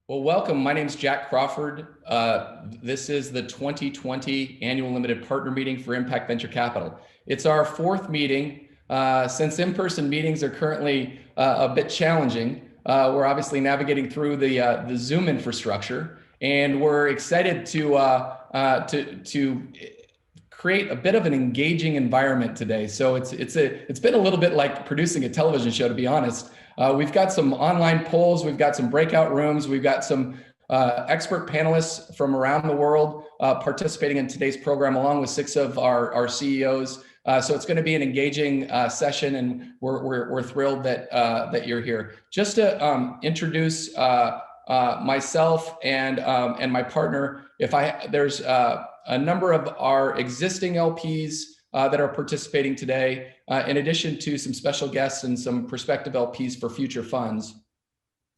Well, welcome. My name is Jack Crawford. This is the 2020 Annual Limited Partner Meeting for Impact Venture Capital. It's our fourth meeting. Since in-person meetings are currently a bit challenging, we're obviously navigating through the Zoom infrastructure, and we're excited to create a bit of an engaging environment today. So it's been a little bit like producing a television show, to be honest. We've got some online polls, we've got some breakout rooms, we've got some expert panelists from around the world participating in today's program, along with 6 of our CEOs. So it's going to be an engaging session, and we're thrilled that you're here. Just to introduce myself and my partner, there's a number of our existing LPs that are participating today, in addition to some special guests and some prospective LPs for future funds.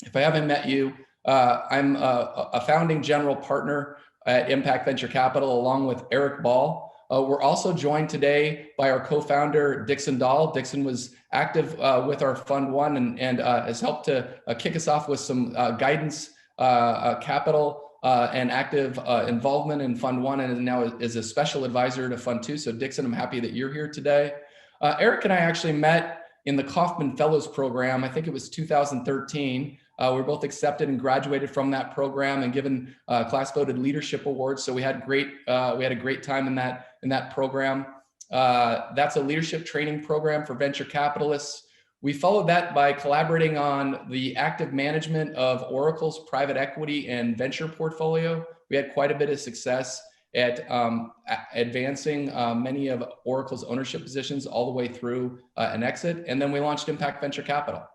If I haven't met you, I'm a founding general partner at Impact Venture Capital, along with Eric Ball. We're also joined today by our co-founder, Dixon Dahl. Dixon was active with our Fund 1 and has helped to kick us off with some guidance, capital, and active involvement in Fund 1, and now is a special advisor to Fund 2. So Dixon, I'm happy that you're here today. Eric and I actually met in the Kauffman Fellows Program. I think it was 2013. We were both accepted and graduated from that program and given class voted leadership awards. So we had a great time in that program. That's a leadership training program for venture capitalists. We followed that by collaborating on the active management of Oracle's private equity and venture portfolio. We had quite a bit of success at advancing many of Oracle's ownership positions all the way through an exit. And then we launched Impact Venture Capital.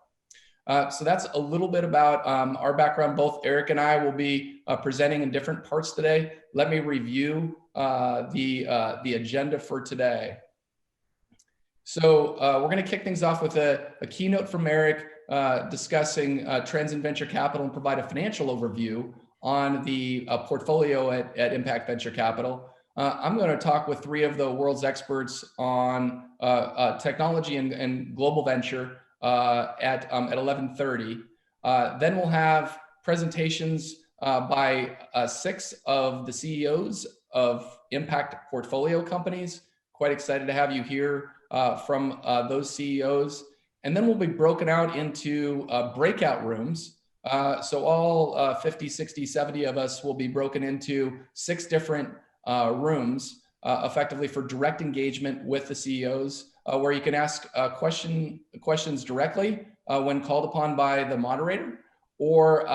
So that's a little bit about our background. Both Eric and I will be presenting in different parts today. Let me review the agenda for today. So we're going to kick things off with a keynote from Eric discussing trends in venture capital and provide a financial overview on the portfolio at Impact Venture Capital. I'm going to talk with 3 of the world's experts on technology and global venture at 11:30. Then we'll have presentations by 6 of the CEOs of impact portfolio companies. Quite excited to have you here from those CEOs. And then we'll be broken out into breakout rooms. So all 50, 60, 70 of us will be broken into 6 different rooms, effectively for direct engagement with the CEOs, where you can ask questions directly when called upon by the moderator, or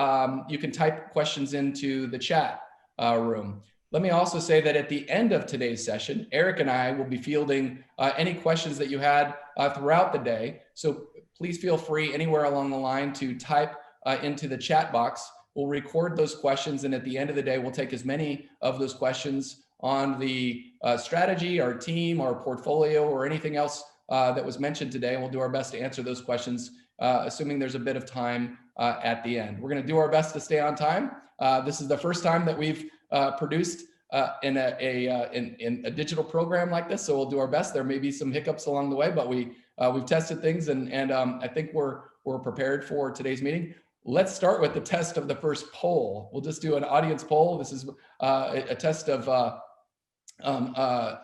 you can type questions into the chat room. Let me also say that at the end of today's session, Eric and I will be fielding any questions that you had throughout the day. So please feel free anywhere along the line to type into the chat box. We'll record those questions, and at the end of the day, we'll take as many of those questions on the strategy, our team, our portfolio, or anything else that was mentioned today. We'll do our best to answer those questions, assuming there's a bit of time at the end. We're going to do our best to stay on time. This is the first time that we've produced in a digital program like this, so we'll do our best. There may be some hiccups along the way, but we've tested things, and I think we're prepared for today's meeting. Let's start with the test of the first poll. We'll just do an audience poll. This is a test of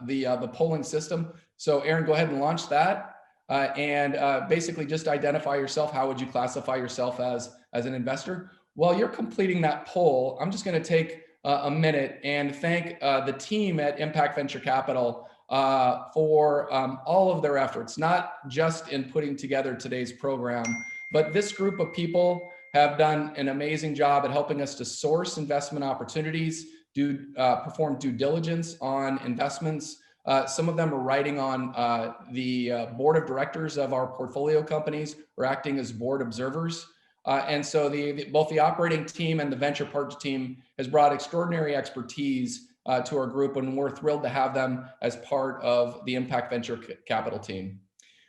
the polling system. So Aaron, go ahead and launch that, and basically just identify yourself. How would you classify yourself as an investor? While you're completing that poll, I'm just going to take a minute and thank the team at Impact Venture Capital for all of their efforts, not just in putting together today's program, but this group of people have done an amazing job at helping us to source investment opportunities, perform due diligence on investments. Some of them are writing on the board of directors of our portfolio companies, or acting as board observers. And so both the operating team and the venture partner team has brought extraordinary expertise to our group, and we're thrilled to have them as part of the Impact Venture Capital team.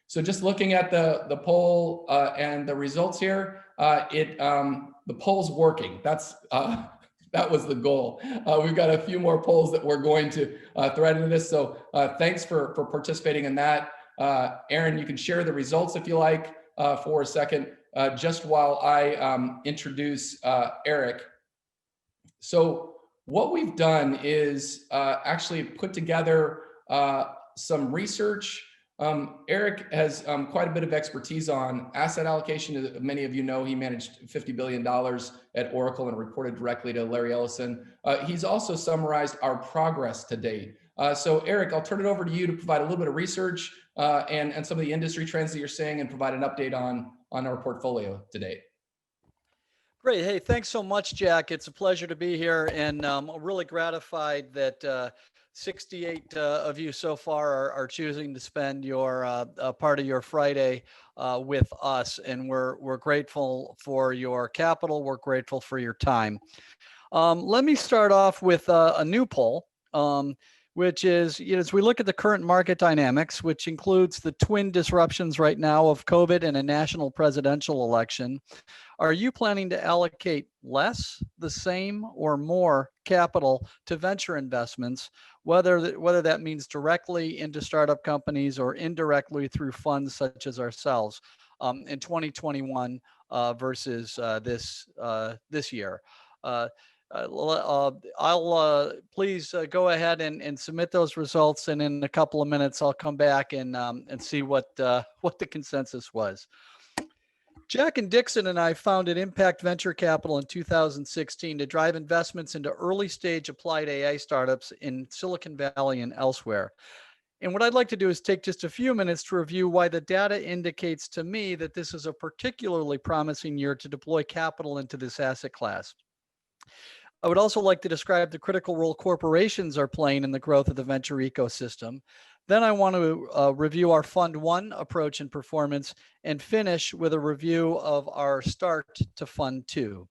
So just looking at the poll and the results here, the poll's working. That was the goal. We've got a few more polls that we're going to thread into this. So thanks for participating in that. Aaron, you can share the results if you like for a second, just while I introduce Eric. So what we've done is actually put together some research. Eric has quite a bit of expertise on asset allocation. Many of you know he managed $50 billion at Oracle and reported directly to Larry Ellison. He's also summarized our progress to date. So Eric, I'll turn it over to you to provide a little bit of research and some of the industry trends that you're seeing and provide an update on our portfolio to date. Great. Hey, thanks so much, Jack. It's a pleasure to be here, and I'm really gratified that 68 of you so far are choosing to spend your part of your Friday with us, and we're grateful for your capital. We're grateful for your time. Let me start off with a new poll, which is, as we look at the current market dynamics, which includes the twin disruptions right now of COVID and a national presidential election. Are you planning to allocate less, the same, or more capital to venture investments, whether that means directly into startup companies or indirectly through funds such as ourselves in 2021 versus this year? I'll please go ahead and submit those results, and in a couple of minutes I'll come back and see what the consensus was. Jack and Dixon and I founded Impact Venture Capital in 2016 to drive investments into early stage applied AI startups in Silicon Valley and elsewhere. And what I'd like to do is take just a few minutes to review why the data indicates to me that this is a particularly promising year to deploy capital into this asset class. I would also like to describe the critical role corporations are playing in the growth of the venture ecosystem. Then I want to review our Fund 1 approach and performance, and finish with a review of our start to Fund 2.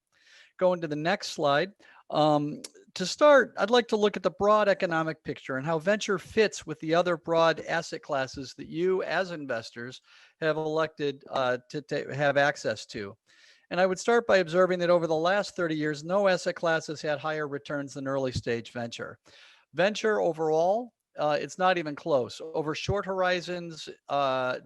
Going to the next slide. To start, I'd like to look at the broad economic picture and how venture fits with the other broad asset classes that you as investors have elected to have access to. And I would start by observing that over the last 30 years, no asset class has had higher returns than early stage venture. Venture overall, it's not even close. Over short horizons,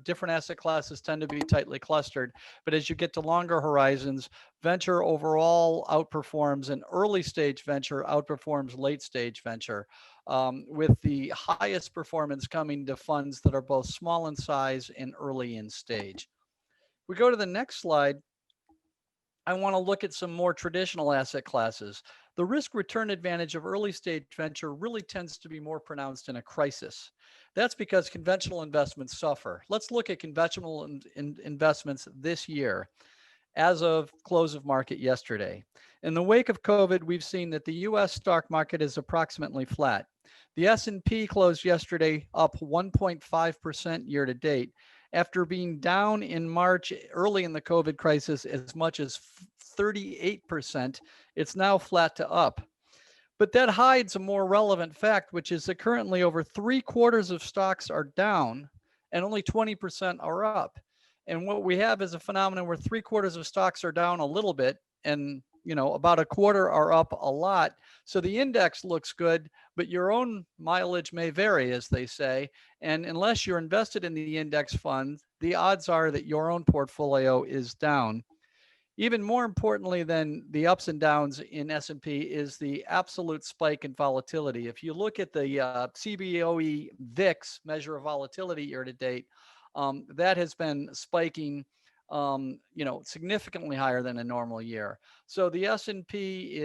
different asset classes tend to be tightly clustered. But as you get to longer horizons, venture overall outperforms, and early stage venture outperforms late stage venture, with the highest performance coming to funds that are both small in size and early in stage. We go to the next slide. I want to look at some more traditional asset classes. The risk return advantage of early stage venture really tends to be more pronounced in a crisis. That's because conventional investments suffer. Let's look at conventional investments this year as of close of market yesterday. In the wake of COVID, we've seen that the US stock market is approximately flat. The S&P closed yesterday up 1.5% year to date, after being down in March, early in the COVID crisis, as much as 38%, it's now flat to up. But that hides a more relevant fact, which is that currently over 3/4 of stocks are down and only 20% are up. And what we have is a phenomenon where 3/4 of stocks are down a little bit, and about a quarter are up a lot. So the index looks good, but your own mileage may vary, as they say. And unless you're invested in the index fund, the odds are that your own portfolio is down. Even more importantly than the ups and downs in S&P is the absolute spike in volatility. If you look at the CBOE VIX measure of volatility year to date, that has been spiking significantly higher than a normal year. So the S&P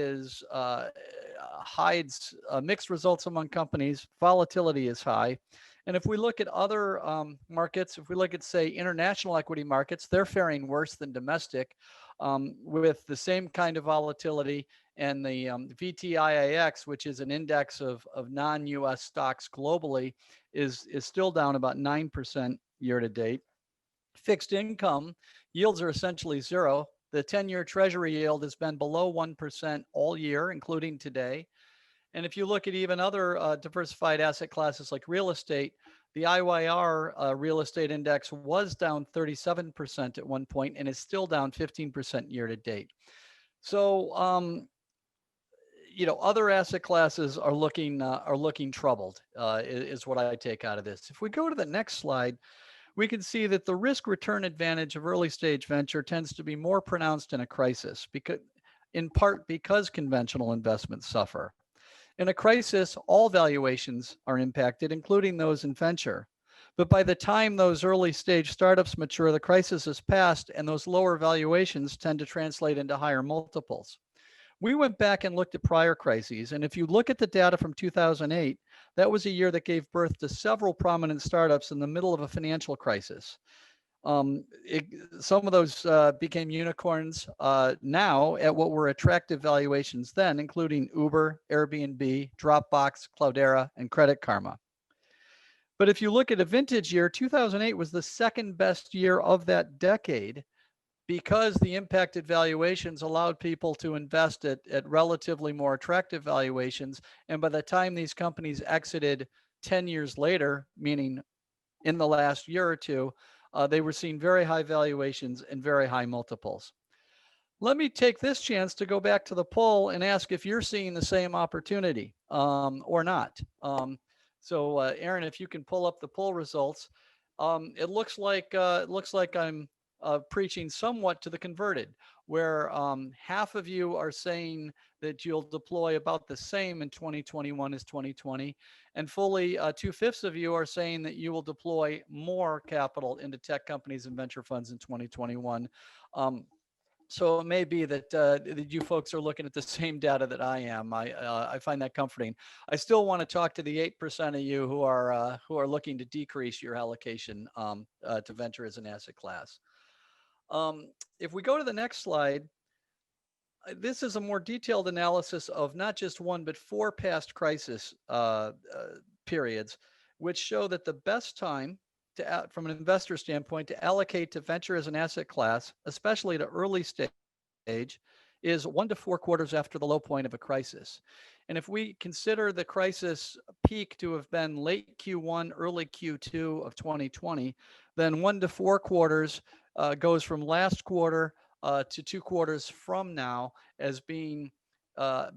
hides mixed results among companies. Volatility is high. And if we look at other markets, if we look at, say, international equity markets, they're faring worse than domestic, with the same kind of volatility. And the VTIAX, which is an index of non-US stocks globally, is still down about 9% year to date. Fixed income yields are essentially zero. The 10-year Treasury yield has been below 1% all year, including today. And if you look at even other diversified asset classes like real estate, the IYR real estate index was down 37% at one point and is still down 15% year to date. So, other asset classes are looking troubled, is what I take out of this. If we go to the next slide, we can see that the risk return advantage of early stage venture tends to be more pronounced in a crisis, because in part because conventional investments suffer. In a crisis, all valuations are impacted, including those in venture. But by the time those early stage startups mature, the crisis has passed, and those lower valuations tend to translate into higher multiples. We went back and looked at prior crises, and if you look at the data from 2008, that was a year that gave birth to several prominent startups in the middle of a financial crisis. Some of those became unicorns now at what were attractive valuations then, including Uber, Airbnb, Dropbox, Cloudera, and Credit Karma. But if you look at a vintage year, 2008 was the second best year of that decade because the impacted valuations allowed people to invest at relatively more attractive valuations. And by the time these companies exited 10 years later, meaning in the last year or two, they were seeing very high valuations and very high multiples. Let me take this chance to go back to the poll and ask if you're seeing the same opportunity or not. So Aaron, if you can pull up the poll results, it looks like I'm preaching somewhat to the converted, where half of you are saying that you'll deploy about the same in 2021 as 2020, and fully 2/5 of you are saying that you will deploy more capital into tech companies and venture funds in 2021. So it may be that you folks are looking at the same data that I am. I find that comforting. I still want to talk to the 8% of you who are looking to decrease your allocation to venture as an asset class. If we go to the next slide, this is a more detailed analysis of not just one, but 4 past crisis periods, which show that the best time to, from an investor standpoint, to allocate to venture as an asset class, especially to early stage, is 1 to 4 quarters after the low point of a crisis. And if we consider the crisis peak to have been late Q1, early Q2 of 2020, then 1 to 4 quarters goes from last quarter to 2 quarters from now as being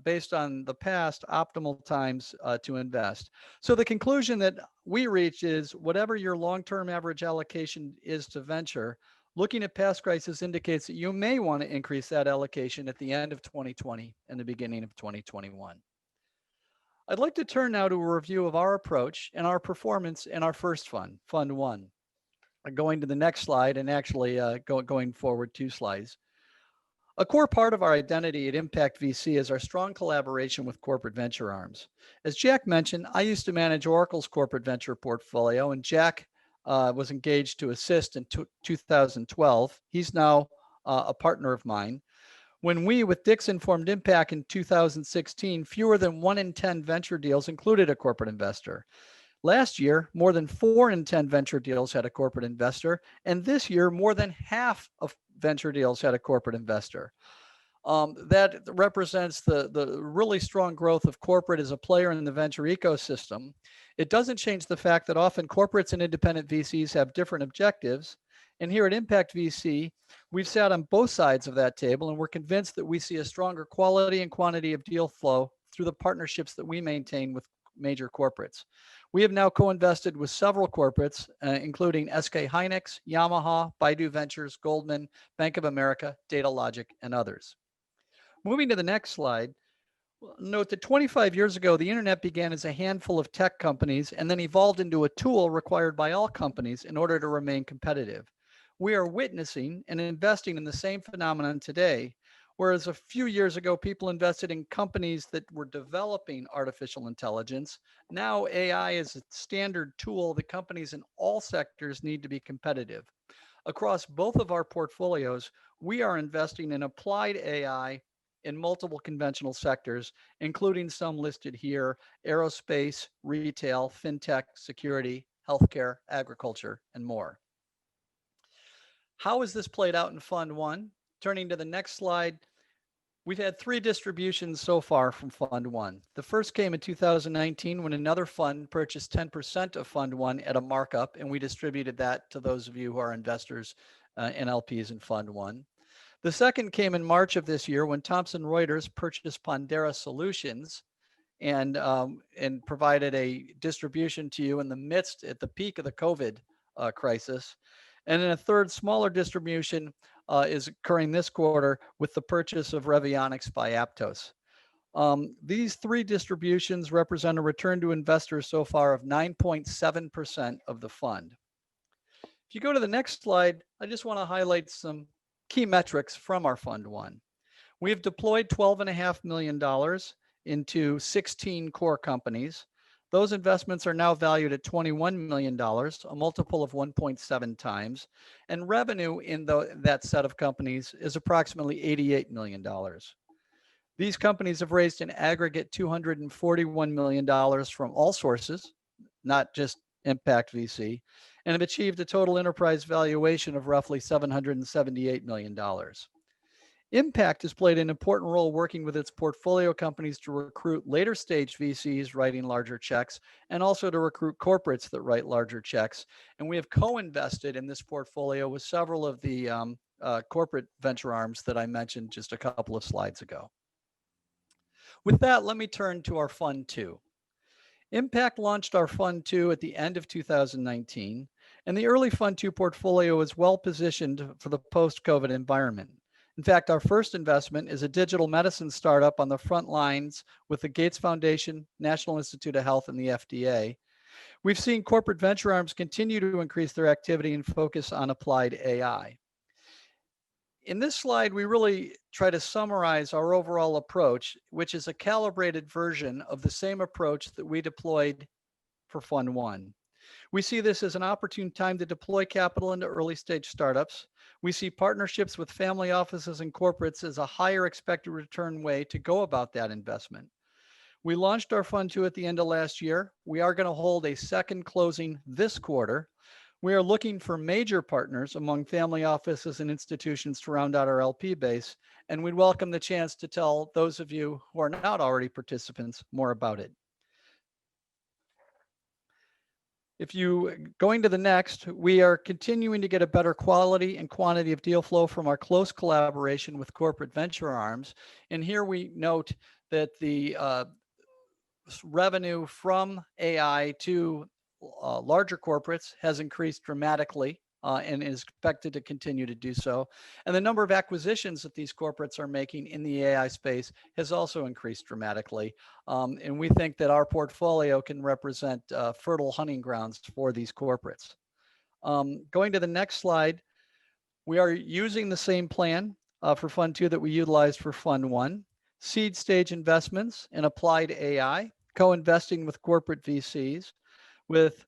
based on the past optimal times to invest. So the conclusion that we reach is whatever your long-term average allocation is to venture, looking at past crises indicates that you may want to increase that allocation at the end of 2020 and the beginning of 2021. I'd like to turn now to a review of our approach and our performance in our first fund, Fund 1. Going to the next slide and actually going forward 2 slides. A core part of our identity at Impact VC is our strong collaboration with corporate venture arms. As Jack mentioned, I used to manage Oracle's corporate venture portfolio, and Jack was engaged to assist in 2012. He's now a partner of mine. When we, with Dixon, formed Impact in 2016, fewer than 1 in 10 venture deals included a corporate investor. Last year, more than 4 in 10 venture deals had a corporate investor, and this year, more than half of venture deals had a corporate investor. That represents the really strong growth of corporate as a player in the venture ecosystem. It doesn't change the fact that often corporates and independent VCs have different objectives. And here at Impact VC, we've sat on both sides of that table, and we're convinced that we see a stronger quality and quantity of deal flow through the partnerships that we maintain with major corporates. We have now co-invested with several corporates, including SK Hynix, Yamaha, Baidu Ventures, Goldman, Bank of America, Datalogic, and others. Moving to the next slide, note that 25 years ago, the internet began as a handful of tech companies and then evolved into a tool required by all companies in order to remain competitive. We are witnessing and investing in the same phenomenon today, whereas a few years ago, people invested in companies that were developing artificial intelligence. Now AI is a standard tool that companies in all sectors need to be competitive. Across both of our portfolios, we are investing in applied AI in multiple conventional sectors, including some listed here: aerospace, retail, fintech, security, healthcare, agriculture, and more. How has this played out in Fund 1? Turning to the next slide, we've had 3 distributions so far from Fund 1. The first came in 2019 when another fund purchased 10% of Fund 1 at a markup, and we distributed that to those of you who are investors and LPs in Fund 1. The second came in March of this year when Thomson Reuters purchased Pondera Solutions and provided a distribution to you in the midst, at the peak of the COVID crisis. And then a third smaller distribution is occurring this quarter with the purchase of Revionics by Aptos. These three distributions represent a return to investors so far of 9.7% of the fund. If you go to the next slide, I just want to highlight some key metrics from our Fund 1. We have deployed $12.5 million into 16 core companies. Those investments are now valued at $21 million, a multiple of 1.7 times, and revenue in that set of companies is approximately $88 million. These companies have raised an aggregate $241 million from all sources, not just Impact VC, and have achieved a total enterprise valuation of roughly $778 million. Impact has played an important role working with its portfolio companies to recruit later stage VCs writing larger checks, and also to recruit corporates that write larger checks. And we have co-invested in this portfolio with several of the corporate venture arms that I mentioned just a couple of slides ago. With that, let me turn to our Fund 2. Impact launched our Fund 2 at the end of 2019, and the early Fund 2 portfolio is well positioned for the post-COVID environment. In fact, our first investment is a digital medicine startup on the front lines with the Gates Foundation, National Institute of Health, and the FDA. We've seen corporate venture arms continue to increase their activity and focus on applied AI. In this slide, we really try to summarize our overall approach, which is a calibrated version of the same approach that we deployed for Fund 1. We see this as an opportune time to deploy capital into early stage startups. We see partnerships with family offices and corporates as a higher expected return way to go about that investment. We launched our Fund 2 at the end of last year. We are going to hold a second closing this quarter. We are looking for major partners among family offices and institutions to round out our LP base, and we'd welcome the chance to tell those of you who are not already participants more about it. If you going to the next, we are continuing to get a better quality and quantity of deal flow from our close collaboration with corporate venture arms. And here we note that the revenue from AI to larger corporates has increased dramatically and is expected to continue to do so. And the number of acquisitions that these corporates are making in the AI space has also increased dramatically. And we think that our portfolio can represent fertile hunting grounds for these corporates. Going to the next slide, we are using the same plan for Fund 2 that we utilized for Fund 1. Seed stage investments in applied AI, co-investing with corporate VCs, with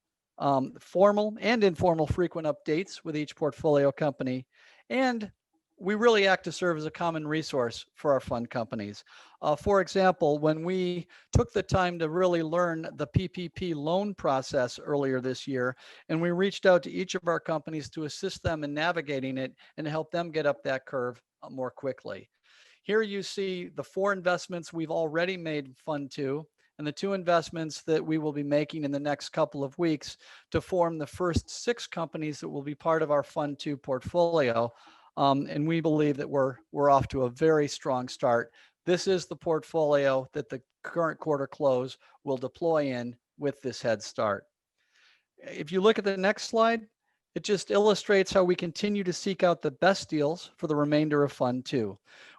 formal and informal frequent updates with each portfolio company. And we really act to serve as a common resource for our fund companies. For example, when we took the time to really learn the PPP loan process earlier this year, and we reached out to each of our companies to assist them in navigating it and help them get up that curve more quickly. Here you see the 4 investments we've already made in Fund 2, and the 2 investments that we will be making in the next couple of weeks to form the first 6 companies that will be part of our Fund 2 portfolio. And we believe that we're off to a very strong start. This is the portfolio that the current quarter close will deploy in with this head start. If you look at the next slide, it just illustrates how we continue to seek out the best deals for the remainder of Fund 2.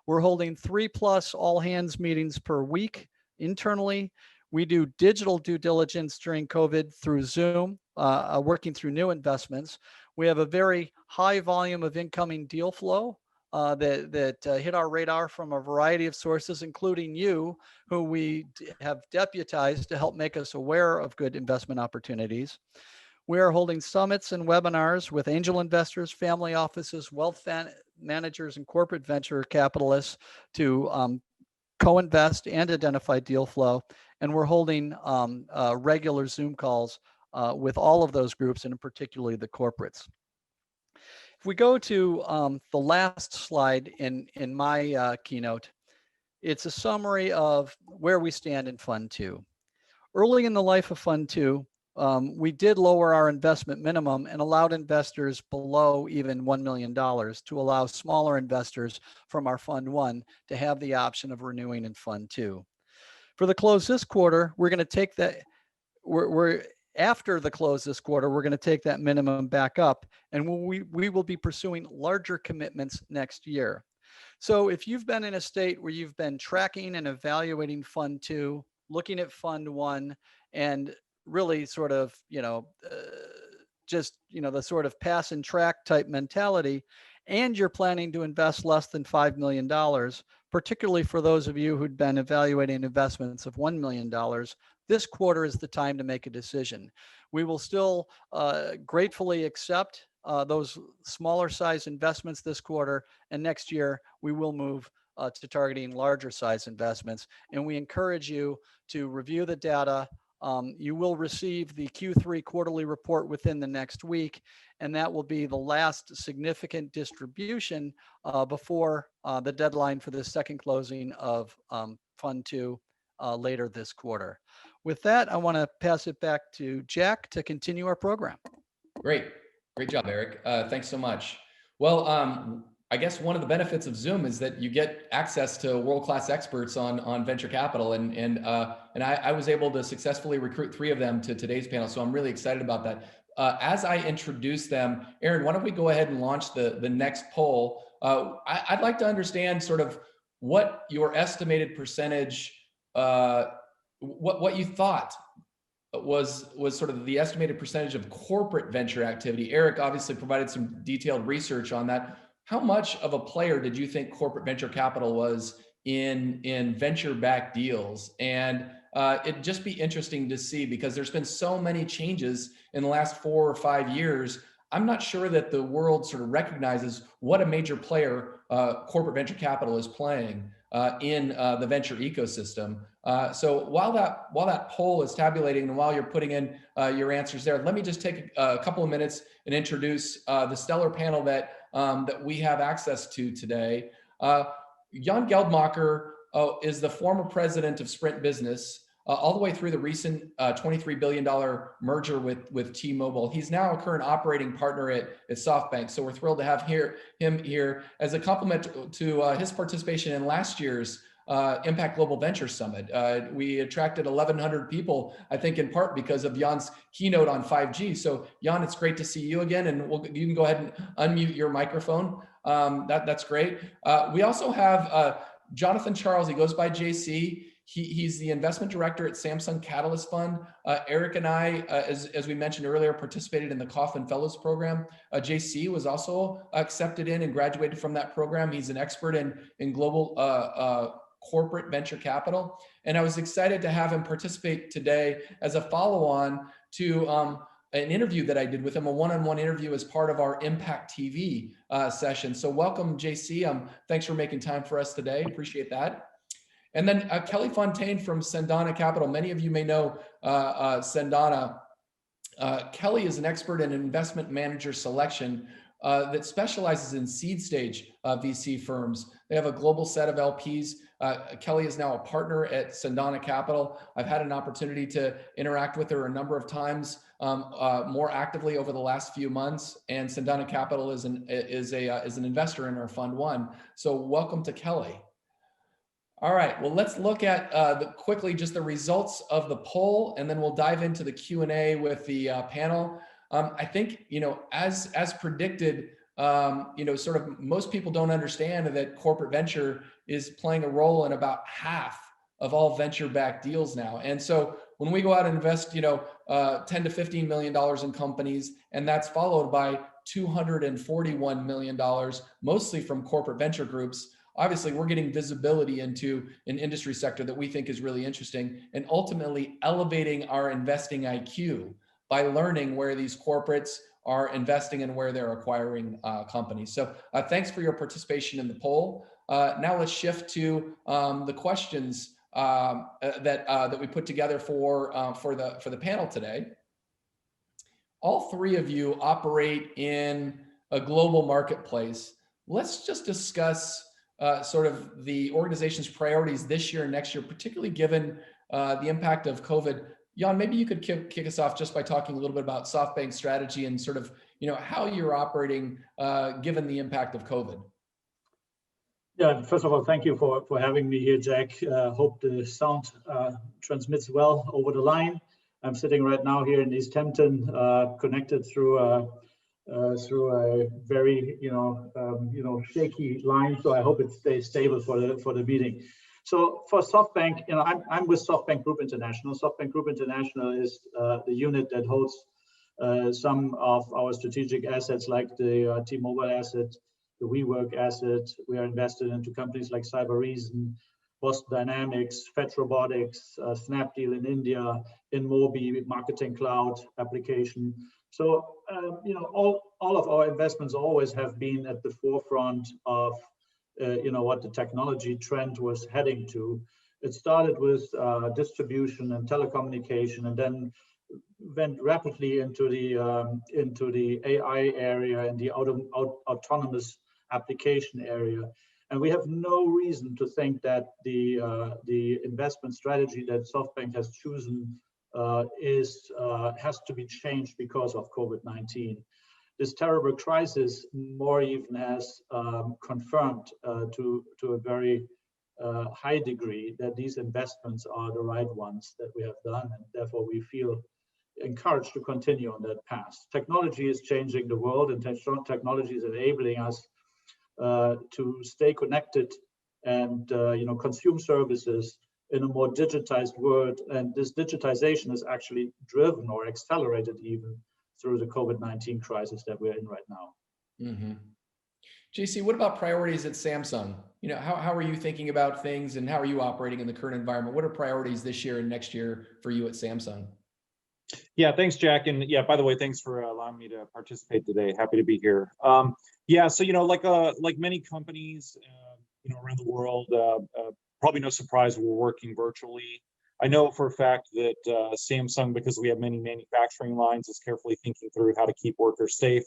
We're holding 3+ all hands meetings per week internally. We do digital due diligence during COVID through Zoom, working through new investments. We have a very high volume of incoming deal flow that hit our radar from a variety of sources, including you, who we have deputized to help make us aware of good investment opportunities. We are holding summits and webinars with angel investors, family offices, wealth managers, and corporate venture capitalists to co-invest and identify deal flow. And we're holding regular Zoom calls with all of those groups, and particularly the corporates. If we go to the last slide in my keynote, it's a summary of where we stand in Fund 2. Early in the life of Fund 2, we did lower our investment minimum and allowed investors below even $1 million to allow smaller investors from our Fund 1 to have the option of renewing in Fund 2. For the close this quarter, we're going to take that, we're after the close this quarter, we're going to take that minimum back up, and we will be pursuing larger commitments next year. So if you've been in a state where you've been tracking and evaluating Fund 2, looking at Fund 1, and really sort of, just, the sort of pass and track type mentality, and you're planning to invest less than $5 million, particularly for those of you who'd been evaluating investments of $1 million, this quarter is the time to make a decision. We will still gratefully accept those smaller size investments this quarter, and next year we will move to targeting larger size investments. And we encourage you to review the data. You will receive the Q3 quarterly report within the next week, and that will be the last significant distribution before the deadline for the second closing of Fund 2 later this quarter. With that, I want to pass it back to Jack to continue our program. Great job, Eric. Thanks so much. Well, I guess one of the benefits of Zoom is that you get access to world-class experts on venture capital, and I was able to successfully recruit 3 of them to today's panel, so I'm really excited about that. As I introduce them, Aaron, why don't we go ahead and launch the next poll? I'd like to understand sort of what your estimated percentage, what you thought was sort of the estimated percentage of corporate venture activity. Eric obviously provided some detailed research on that. How much of a player did you think corporate venture capital was in venture-backed deals? And it'd just be interesting to see, because there's been so many changes in the last 4 or 5 years. I'm not sure that the world sort of recognizes what a major player corporate venture capital is playing in the venture ecosystem. So while that poll is tabulating and while you're putting in your answers there, let me just take a couple of minutes and introduce the stellar panel that we have access to today. Jan Geldmacher is the former president of Sprint Business, all the way through the recent $23 billion merger with T-Mobile. He's now a current operating partner at Softbank. So we're thrilled to have him here as a complement to his participation in last year's Impact Global Venture Summit. We attracted 1,100 people, I think in part because of Jan's keynote on 5G. So Jan, it's great to see you again, and you can go ahead and unmute your microphone. That's great. We also have Jonathan Charles. He goes by JC. He's the investment director at Samsung Catalyst Fund. Eric and I, as we mentioned earlier, participated in the Kauffman Fellows Program. JC was also accepted in and graduated from that program. He's an expert in global corporate venture capital. And I was excited to have him participate today as a follow-on to an interview that I did with him, a one-on-one interview as part of our Impact TV session. So welcome, JC. Thanks for making time for us today. Appreciate that. And then Kelly Fontaine from Sendana Capital. Many of you may know Sendana. Kelly is an expert in investment manager selection that specializes in seed stage VC firms. They have a global set of LPs. Kelly is now a partner at Sendana Capital. I've had an opportunity to interact with her a number of times more actively over the last few months. And Sendana Capital is an investor in our Fund 1. So welcome to Kelly. All right, well, let's look at quickly just the results of the poll, and then we'll dive into the Q&A with the panel. I think, as predicted, sort of most people don't understand that corporate venture is playing a role in about half of all venture-backed deals now. And so when we go out and invest, $10 to $15 million in companies, and that's followed by $241 million, mostly from corporate venture groups, obviously, we're getting visibility into an industry sector that we think is really interesting, and ultimately elevating our investing IQ by learning where these corporates are investing and where they're acquiring companies. So thanks for your participation in the poll. Now let's shift to the questions that we put together for the panel today. All 3 of you operate in a global marketplace. Let's just discuss sort of the organization's priorities this year and next year, particularly given the impact of COVID. Jan, maybe you could kick us off just by talking a little bit about Softbank Strategy and sort of, how you're operating given the impact of COVID. Yeah, first of all, thank you for having me here, Jack. Hope the sound transmits well over the line. I'm sitting right now here in East Hampton, connected through a very shaky line. So I hope it stays stable for the meeting. So for SoftBank, I'm with SoftBank Group International. SoftBank Group International is the unit that holds some of our strategic assets, like the T-Mobile asset, the WeWork asset. We are invested into companies like Cybereason, Boston Dynamics, Fetch Robotics, Snapdeal in India, InMobi, Marketing Cloud application. So, all of our investments always have been at the forefront of, what the technology trend was heading to. It started with distribution and telecommunication, and then went rapidly into the AI area and the autonomous application area. And we have no reason to think that the investment strategy that SoftBank has chosen has to be changed because of COVID-19. This terrible crisis more even has confirmed to a very high degree that these investments are the right ones that we have done, and therefore we feel encouraged to continue on that path. Technology is changing the world, and technology is enabling us to stay connected and consume services in a more digitized world. And this digitization is actually driven or accelerated even through the COVID-19 crisis that we're in right now. Mm-hmm. JC, what about priorities at Samsung? How are you thinking about things, and how are you operating in the current environment? What are priorities this year and next year for you at Samsung? Yeah, thanks, Jack. And yeah, by the way, thanks for allowing me to participate today. Happy to be here. So like many companies, around the world, probably no surprise we're working virtually. I know for a fact that Samsung, because we have many manufacturing lines, is carefully thinking through how to keep workers safe,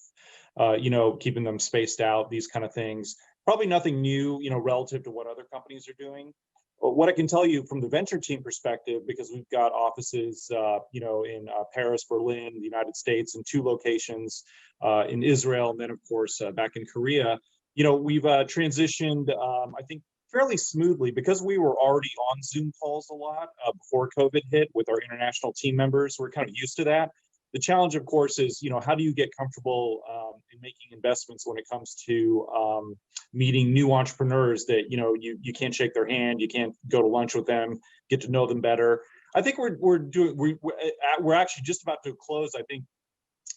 keeping them spaced out, these kind of things. Probably nothing new, relative to what other companies are doing. What I can tell you from the venture team perspective, because we've got offices, in Paris, Berlin, the United States, and 2 locations in Israel, and then of course back in Korea, we've transitioned, I think, fairly smoothly, because we were already on Zoom calls a lot before COVID hit with our international team members. We're kind of used to that. The challenge, of course, is, how do you get comfortable in making investments when it comes to meeting new entrepreneurs that, you can't shake their hand, you can't go to lunch with them, get to know them better. I think we're actually just about to close, I think,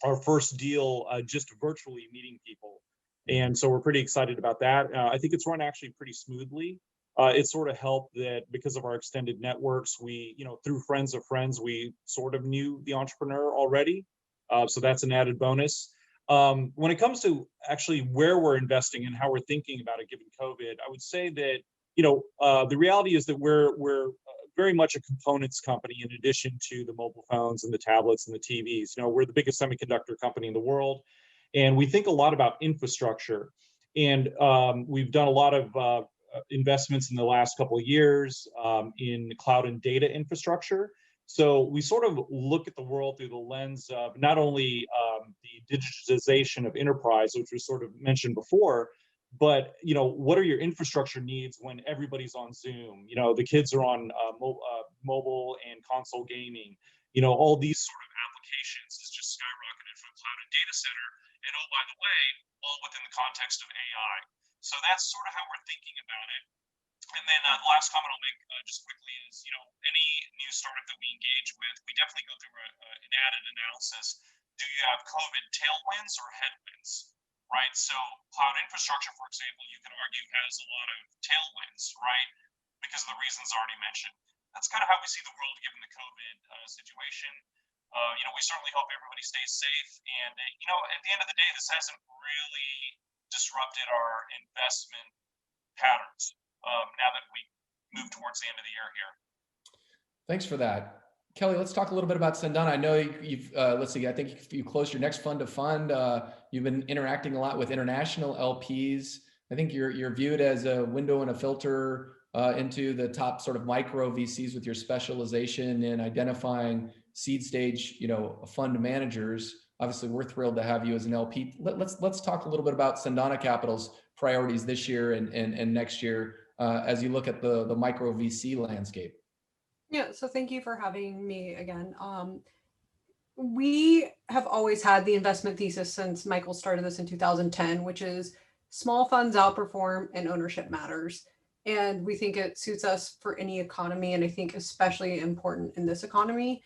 our first deal just virtually meeting people. And so we're pretty excited about that. I think it's run actually pretty smoothly. It sort of helped that because of our extended networks, we, through friends of friends, we sort of knew the entrepreneur already. So that's an added bonus. When it comes to actually where we're investing and how we're thinking about it given COVID, I would say that, the reality is that we're very much a components company in addition to the mobile phones and the tablets and the TVs. We're the biggest semiconductor company in the world, and we think a lot about infrastructure. And we've done a lot of investments in the last couple of years in cloud and data infrastructure. So we sort of look at the world through the lens of not only the digitization of enterprise, which was sort of mentioned before, but what are your infrastructure needs when everybody's on Zoom? The kids are on mobile and console gaming. All these sort of applications is just skyrocketed from cloud and data center. And oh, by the way, all within the context of AI. So that's sort of how we're thinking about it. And then the last comment I'll make just quickly is, any new startup that we engage with, we definitely go through an added analysis. Do you have COVID tailwinds or headwinds, right? So cloud infrastructure, for example, you can argue has a lot of tailwinds, right? Because of the reasons already mentioned. That's kind of how we see the world given the COVID situation. We certainly hope everybody stays safe. And, at the end of the day, this hasn't really disrupted our investment patterns now that we move towards the end of the year here. Thanks for that. Kelly, let's talk a little bit about Sendana. I know you've, let's see, I think you closed your next fund to fund. You've been interacting a lot with international LPs. I think you're viewed as a window and a filter into the top sort of micro VCs with your specialization in identifying seed stage, fund managers. Obviously, we're thrilled to have you as an LP. Let's talk a little bit about Sendana Capital's priorities this year and next year as you look at the micro VC landscape. Yeah, so thank you for having me again. We have always had the investment thesis since Michael started this in 2010, which is small funds outperform and ownership matters. And we think it suits us for any economy, and I think especially important in this economy.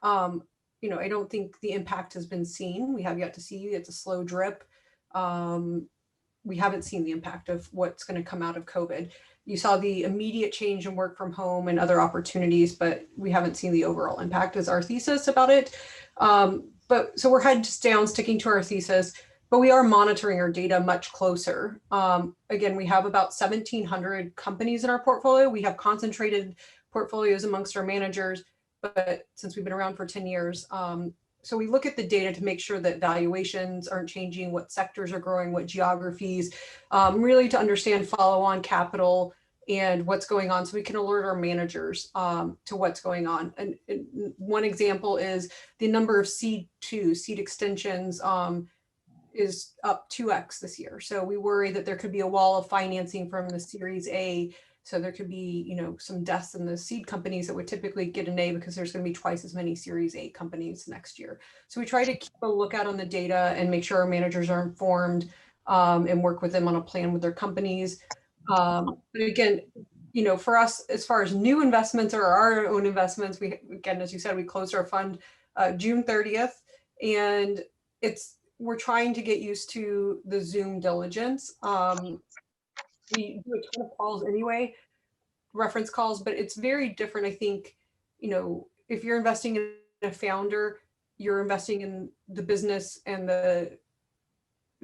Um, I don't think the impact has been seen. We have yet to see. It's a slow drip. We haven't seen the impact of what's going to come out of COVID. You saw the immediate change in work from home and other opportunities, but we haven't seen the overall impact is our thesis about it. But so we're heads down sticking to our thesis, but we are monitoring our data much closer. Again, we have about 1,700 companies in our portfolio. We have concentrated portfolios amongst our managers, but since we've been around for 10 years, so we look at the data to make sure that valuations aren't changing, what sectors are growing, what geographies, really to understand follow-on capital and what's going on so we can alert our managers to what's going on. And one example is the number of seed extensions is up 2x this year. So we worry that there could be a wall of financing from the Series A. So there could be, some deaths in the seed companies that would typically get an A because there's going to be twice as many Series A companies next year. So we try to keep a lookout on the data and make sure our managers are informed and work with them on a plan with their companies. But again, for us, as far as new investments or our own investments, again, as you said, we closed our fund June 30th, and we're trying to get used to the Zoom diligence. We do a ton of calls anyway, reference calls, but it's very different. I think, if you're investing in a founder, you're investing in the business and the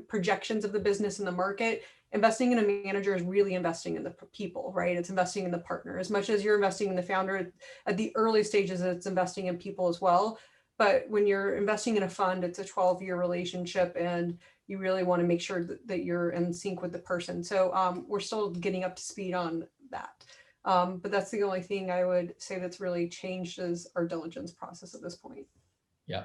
projections of the business and the market. Investing in a manager is really investing in the people, right? It's investing in the partner. As much as you're investing in the founder at the early stages, it's investing in people as well. But when you're investing in a fund, it's a 12-year relationship, and you really want to make sure that you're in sync with the person. So we're still getting up to speed on that. But that's the only thing I would say that's really changed is our diligence process at this point. Yeah,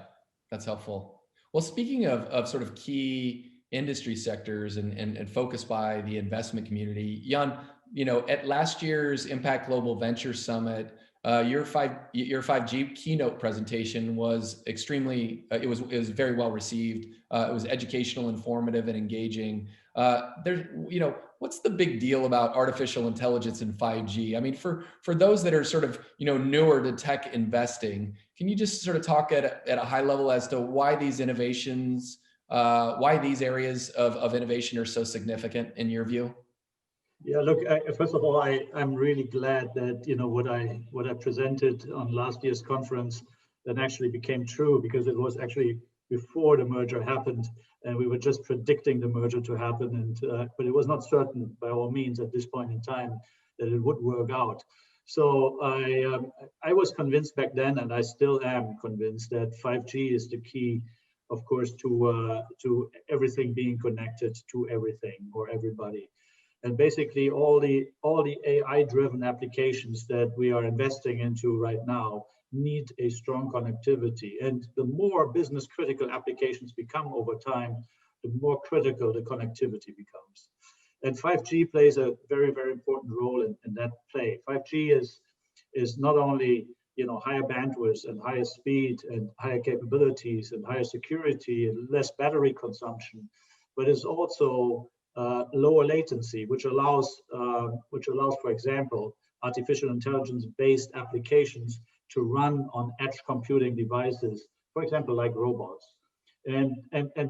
that's helpful. Well, speaking of sort of key industry sectors and focus by the investment community, Jan, at last year's Impact Global Venture Summit, your 5G keynote presentation was extremely, it was very well received. It was educational, informative, and engaging. What's the big deal about artificial intelligence and 5G? I mean, for those that are sort of, newer to tech investing, can you just sort of talk at a high level as to why these innovations, why these areas of innovation are so significant in your view? Yeah, look, first of all, I'm really glad that, what I presented on last year's conference that actually became true, because it was actually before the merger happened, and we were just predicting the merger to happen, and but it was not certain by all means at this point in time that it would work out. So I was convinced back then, and I still am convinced, that 5G is the key, of course, to everything being connected to everything or everybody. And basically all the AI-driven applications that we are investing into right now need a strong connectivity. And the more business critical applications become over time, the more critical the connectivity becomes. And 5G plays a very, very important role in that play. 5G is not only higher bandwidth and higher speed and higher capabilities and higher security and less battery consumption, but is also lower latency, which allows, for example, artificial intelligence-based applications to run on edge computing devices, for example, like robots. And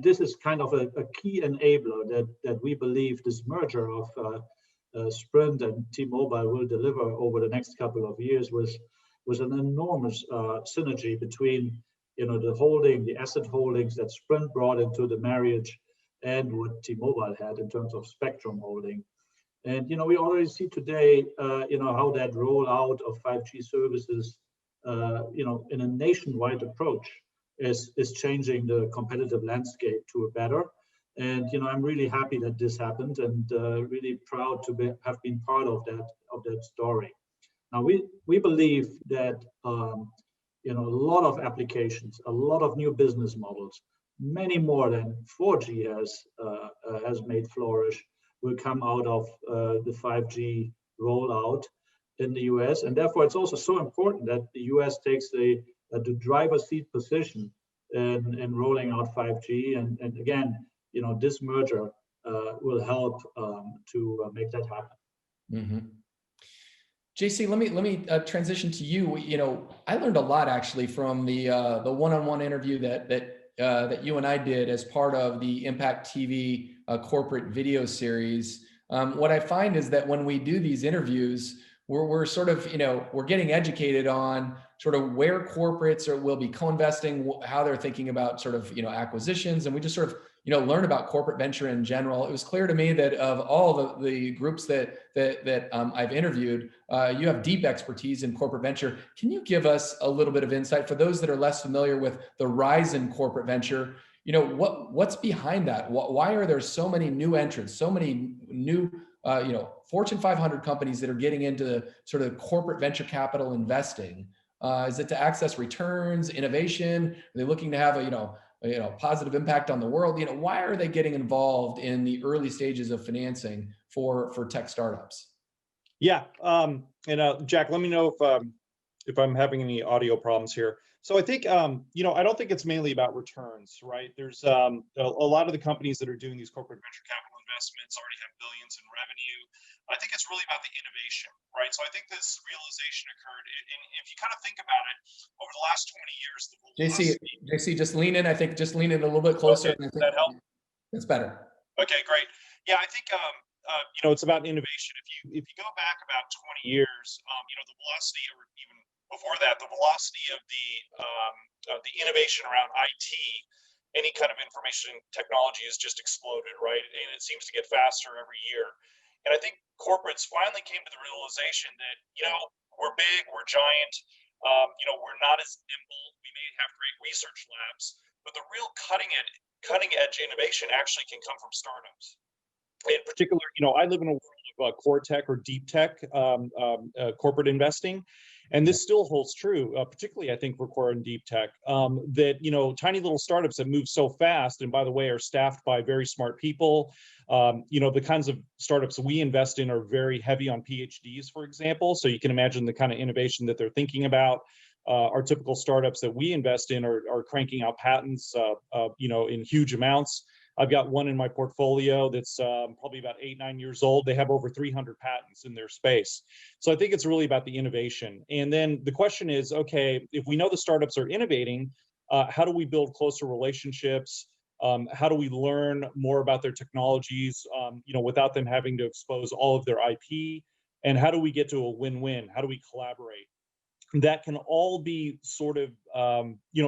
this is kind of a key enabler that we believe this merger of Sprint and T-Mobile will deliver over the next couple of years, was an enormous synergy between the asset holdings that Sprint brought into the marriage and what T-Mobile had in terms of spectrum holding. And we already see today how that rollout of 5G services in a nationwide approach is changing the competitive landscape to a better. And I'm really happy that this happened, and really proud to have been part of that story. Now we believe that a lot of applications, a lot of new business models, many more than 4G has made flourish, will come out of the 5G rollout. in the US. And therefore, it's also so important that the US takes the driver's seat position in rolling out 5G. And again, this merger will help to make that happen. Mm-hmm. JC, let me transition to you. I learned a lot actually from the one-on-one interview that you and I did as part of the Impact TV corporate video series. What I find is that when we do these interviews, we're sort of, we're getting educated on sort of where corporates will be co-investing, how they're thinking about sort of, acquisitions. And we just sort of, learn about corporate venture in general. It was clear to me that of all the groups that I've interviewed, you have deep expertise in corporate venture. Can you give us a little bit of insight for those that are less familiar with the rise in corporate venture? What's behind that? Why are there so many new entrants, so many new Fortune 500 companies that are getting into sort of corporate venture capital investing? Is it to access returns, innovation? Are they looking to have a positive impact on the world? Why are they getting involved in the early stages of financing for tech startups? Yeah, Jack, let me know if I'm having any audio problems here. So I think I don't think it's mainly about returns, right? There's a lot of the companies that are doing these corporate venture capital investments already have billions in revenue. I think it's really about the innovation, right? So I think this realization occurred, and if you kind of think about it, over the last 20 years, the JC, just lean in. I think just lean in a little bit closer. Okay, does that help? That's better. Okay, great. Yeah, I think it's about innovation. If you go back about 20 years, the velocity, or even before that, the velocity of the innovation around IT, any kind of information technology has just exploded, right? And it seems to get faster every year. And I think corporates finally came to the realization that, we're big, we're giant, we're not as nimble. We may have great research labs, but the real cutting edge innovation actually can come from startups. In particular, I live in a world of core tech or deep tech corporate investing. And this still holds true, particularly, I think, for core and deep tech, that, tiny little startups that move so fast, and by the way, are staffed by very smart people. The kinds of startups we invest in are very heavy on PhDs, for example. So you can imagine the kind of innovation that they're thinking about. Our typical startups that we invest in are cranking out patents, in huge amounts. I've got one in my portfolio that's probably about 8-9 years old. They have over 300 patents in their space. So I think it's really about the innovation. And then the question is, okay, if we know the startups are innovating, how do we build closer relationships? How do we learn more about their technologies, without them having to expose all of their IP? And how do we get to a win-win? How do we collaborate? That can all be sort of,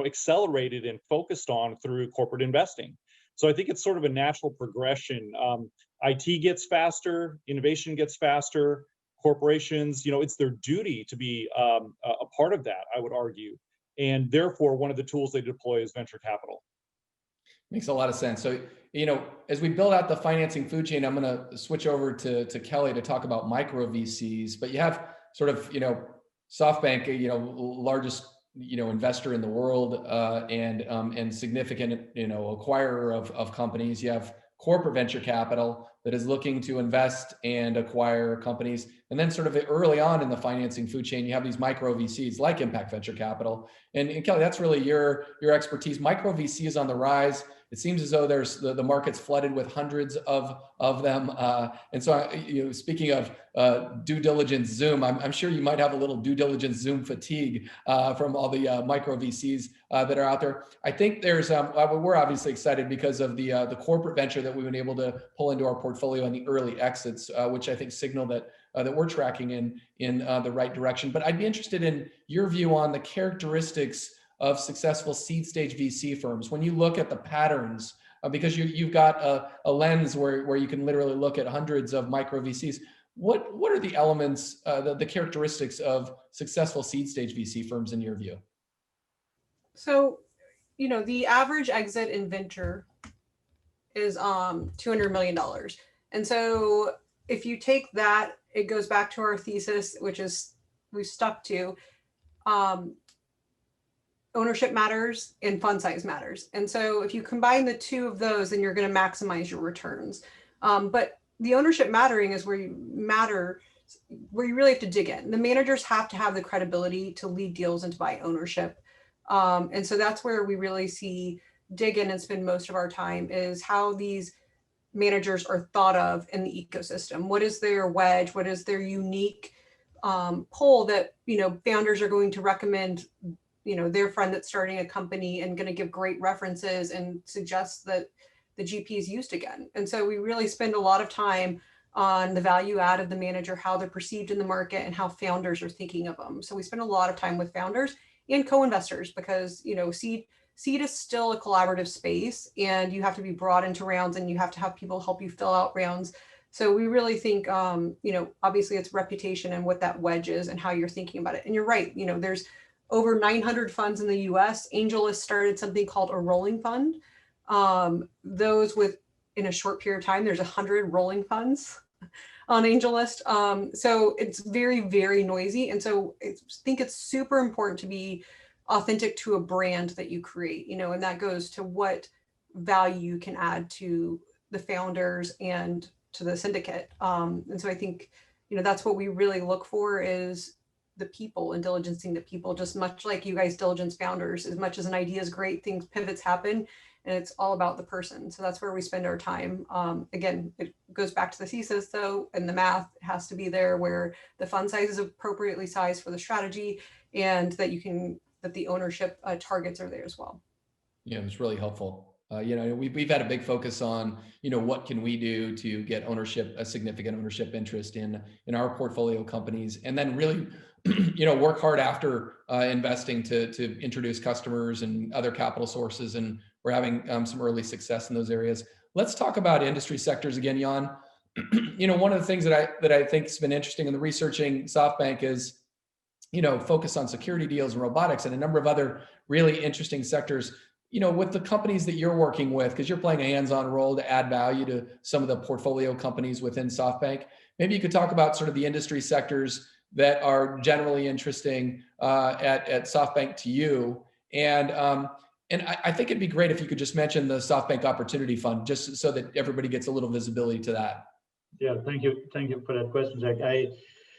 accelerated and focused on through corporate investing. So I think it's sort of a natural progression. IT gets faster, innovation gets faster, corporations, it's their duty to be a part of that, I would argue. And therefore, one of the tools they deploy is venture capital. Makes a lot of sense. So, as we build out the financing food chain, I'm going to switch over to Kelly to talk about micro VCs, but you have sort of, SoftBank, largest investor in the world, and significant acquirer of companies. You have corporate venture capital that is looking to invest and acquire companies, and then sort of early on in the financing food chain, you have these micro VCs like Impact Venture Capital. And Kelly, that's really your expertise. Micro VC is on the rise. It seems as though there's the market's flooded with hundreds of them. And so, speaking of due diligence Zoom, I'm sure you might have a little due diligence Zoom fatigue from all the micro VCs that are out there. I think there's we're obviously excited because of the corporate venture that we've been able to pull into our portfolio and the early exits, which I think signal that we're tracking in the right direction. But I'd be interested in your view on the characteristics of successful seed stage VC firms. When you look at the patterns, because you've got a lens where you can literally look at hundreds of micro VCs, what are the elements, the characteristics of successful seed stage VC firms in your view? So, the average exit in venture is $200 million. And so if you take that, it goes back to our thesis, which is we stuck to, ownership matters and fund size matters. And so if you combine the two of those, then you're going to maximize your returns. But the ownership mattering is where you matters where you really have to dig in. The managers have to have the credibility to lead deals and to buy ownership. And so that's where we really see dig in and spend most of our time, is how these managers are thought of in the ecosystem. What is their wedge? What is their unique pull that, founders are going to recommend, their friend that's starting a company and going to give great references and suggest that the GP is used again. And so we really spend a lot of time on the value add of the manager, how they're perceived in the market, and how founders are thinking of them. So we spend a lot of time with founders and co-investors, because seed is still a collaborative space, and you have to be brought into rounds, and you have to have people help you fill out rounds. So we really think, obviously it's reputation and what that wedge is and how you're thinking about it. And you're right, there's over 900 funds in the US. AngelList started something called a rolling fund. Those in a short period of time, there's 100 rolling funds on AngelList. So it's very, very noisy. And so I think it's super important to be authentic to a brand that you create, and that goes to what value you can add to the founders and to the syndicate. And so I think, that's what we really look for, is the people and diligencing the people, just much like you guys diligence founders. As much as an idea is great, pivots happen, and it's all about the person. So that's where we spend our time. Again, it goes back to the thesis though, and the math has to be there, where the fund size is appropriately sized for the strategy, and that the ownership targets are there as well. Yeah, it's really helpful. We've had a big focus on, what can we do to get a significant ownership interest in our portfolio companies, and then really, work hard after investing to introduce customers and other capital sources. And we're having some early success in those areas. Let's talk about industry sectors again, Jan. One of the things that I think has been interesting in the researching SoftBank is, focus on security deals and robotics and a number of other really interesting sectors. With the companies that you're working with, because you're playing a hands-on role to add value to some of the portfolio companies within SoftBank, maybe you could talk about sort of the industry sectors that are generally interesting at SoftBank to you. And I think it'd be great if you could just mention the SoftBank Opportunity Fund, just so that everybody gets a little visibility to that. Yeah, thank you for that question, Jack.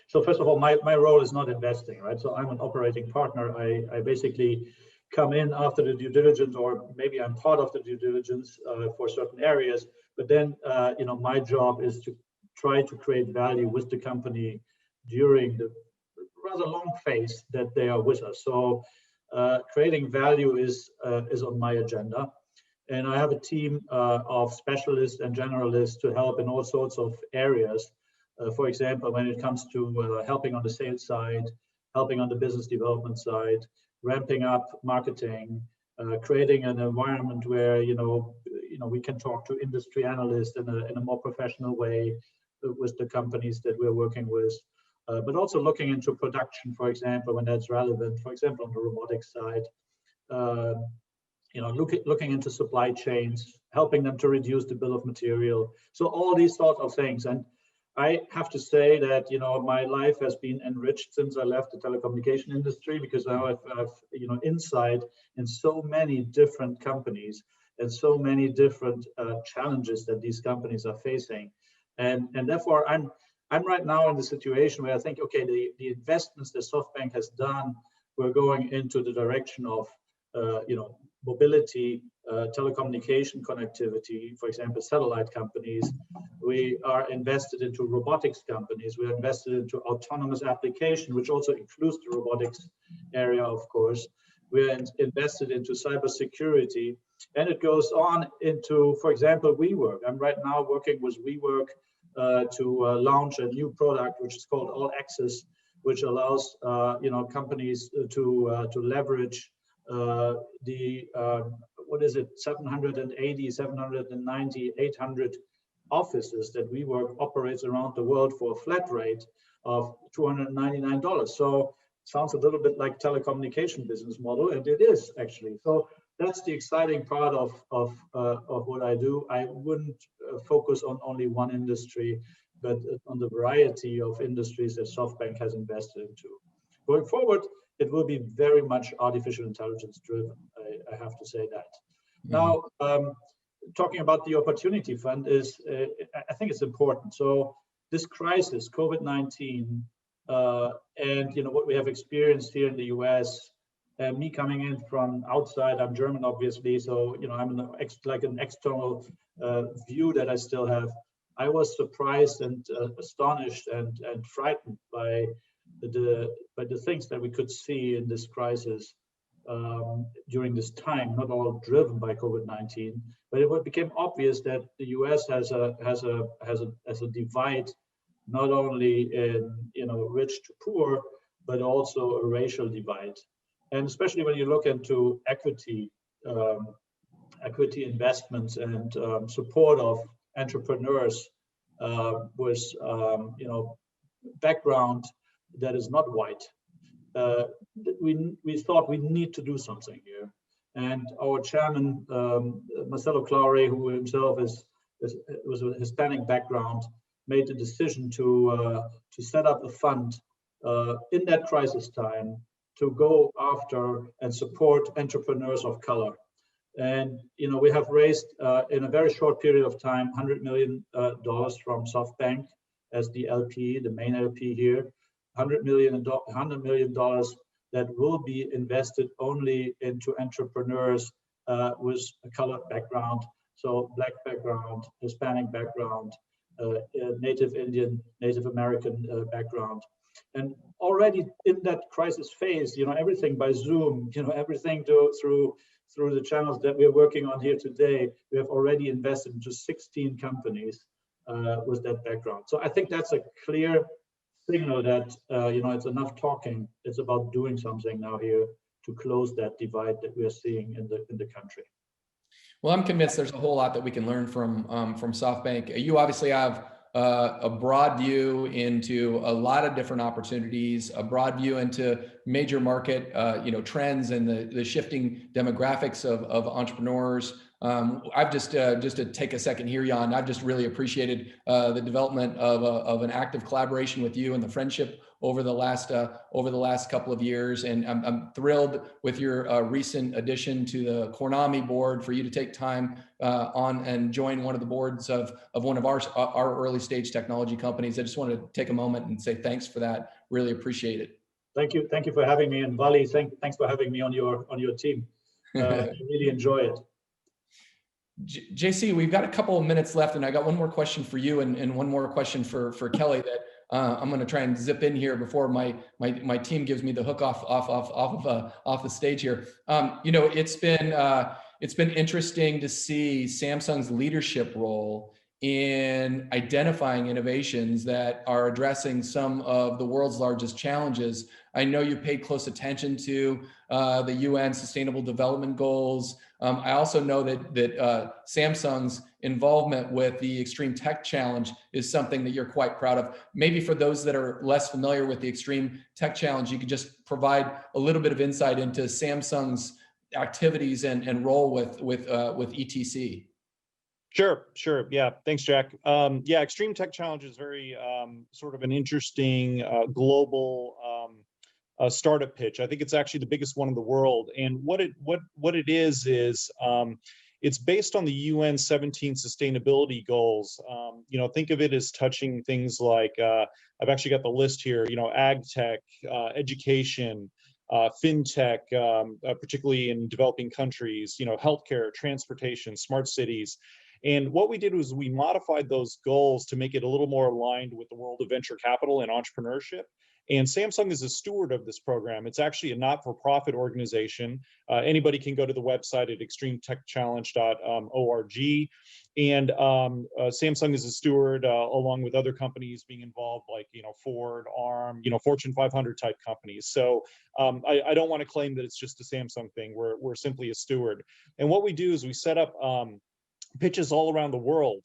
So first of all, my role is not investing, right? So I'm an operating partner. I basically come in after the due diligence, or maybe I'm part of the due diligence for certain areas. But then, my job is to try to create value with the company during the rather long phase that they are with us. So creating value is on my agenda. And I have a team of specialists and generalists to help in all sorts of areas. For example, when it comes to helping on the sales side, helping on the business development side, ramping up marketing, creating an environment where we can talk to industry analysts in a more professional way with the companies that we're working with, but also looking into production, for example, when that's relevant. For example, on the robotics side, looking into supply chains, helping them to reduce the bill of material. So all these sorts of things. And I have to say that, my life has been enriched since I left the telecommunication industry, because now I've insight in so many different companies and so many different challenges that these companies are facing. And therefore, I'm right now in the situation where I think, okay, the investments that SoftBank has done, we're going into the direction of, mobility, telecommunication connectivity, for example, satellite companies. We are invested into robotics companies. We're invested into autonomous application, which also includes the robotics area, of course. We're invested into cybersecurity, and it goes on into, for example, WeWork. I'm right now working with WeWork to launch a new product, which is called All Access, which allows companies to leverage the 780, 790, 800 offices that WeWork operates around the world for a flat rate of $299. So sounds a little bit like telecommunication business model, and it is actually. So that's the exciting part of what I do. I wouldn't focus on only one industry, but on the variety of industries that SoftBank has invested into. Going forward, it will be very much artificial intelligence driven. I have to say that. Mm-hmm. Now, talking about the Opportunity Fund is, I think it's important. So this crisis, COVID-19, and what we have experienced here in the US, and me coming in from outside, I'm German, obviously, so I'm like an external view that I still have. I was surprised and astonished and frightened by the things that we could see in this crisis during this time, not all driven by COVID-19, but it became obvious that the US has a divide, not only in rich to poor, but also a racial divide. And especially when you look into equity investments and support of entrepreneurs with background that is not white. We thought we need to do something here, and our chairman Marcelo Claure, who himself was a Hispanic background, made the decision to set up a fund in that crisis time to go after and support entrepreneurs of color. And we have raised in a very short period of time $100 million from SoftBank as the LP, the main LP here. $100 million that will be invested only into entrepreneurs with a colored background, so Black background, Hispanic background, Native Indian, Native American background. And already in that crisis phase, everything by Zoom, everything through the channels that we're working on here today, we have already invested into 16 companies with that background. So I think that's a clear signal that it's enough talking. It's about doing something now here to close that divide that we are seeing in the country. Well, I'm convinced there's a whole lot that we can learn from SoftBank. You obviously have a broad view into a lot of different opportunities, a broad view into major market trends and the shifting demographics of entrepreneurs. I've just to take a second here, Jan, I've just really appreciated the development of an active collaboration with you and the friendship over the last couple of years. And I'm thrilled with your recent addition to the Kornami board for you to take time on and join one of the boards of one of our early stage technology companies. I just wanted to take a moment and say thanks for that. Really appreciate it. Thank you for having me, and Vali, thanks for having me on your team. I really enjoy it. JC, we've got a couple of minutes left, and I got one more question for you and one more question for Kelly that I'm going to try and zip in here before my team gives me the hook off the stage here. It's been interesting to see Samsung's leadership role in identifying innovations that are addressing some of the world's largest challenges. I know you paid close attention to the UN Sustainable Development Goals. I also know that Samsung's involvement with the Extreme Tech Challenge is something that you're quite proud of. Maybe for those that are less familiar with the Extreme Tech Challenge, you could just provide a little bit of insight into Samsung's activities and role with ETC. Sure. Yeah, thanks, Jack. Yeah, Extreme Tech Challenge is very sort of an interesting global startup pitch. I think it's actually the biggest one in the world. And what it is it's based on the UN 17 sustainability goals. Think of it as touching things like I've actually got the list here. Ag tech, education, fintech, particularly in developing countries. Healthcare, transportation, smart cities. And what we did was we modified those goals to make it a little more aligned with the world of venture capital and entrepreneurship. And Samsung is a steward of this program. It's actually a not-for-profit organization. Anybody can go to the website at extremetechchallenge.org. And Samsung is a steward along with other companies being involved, like Ford, ARM, Fortune 500 type companies. So I don't want to claim that it's just a Samsung thing. We're simply a steward. And what we do is we set up pitches all around the world,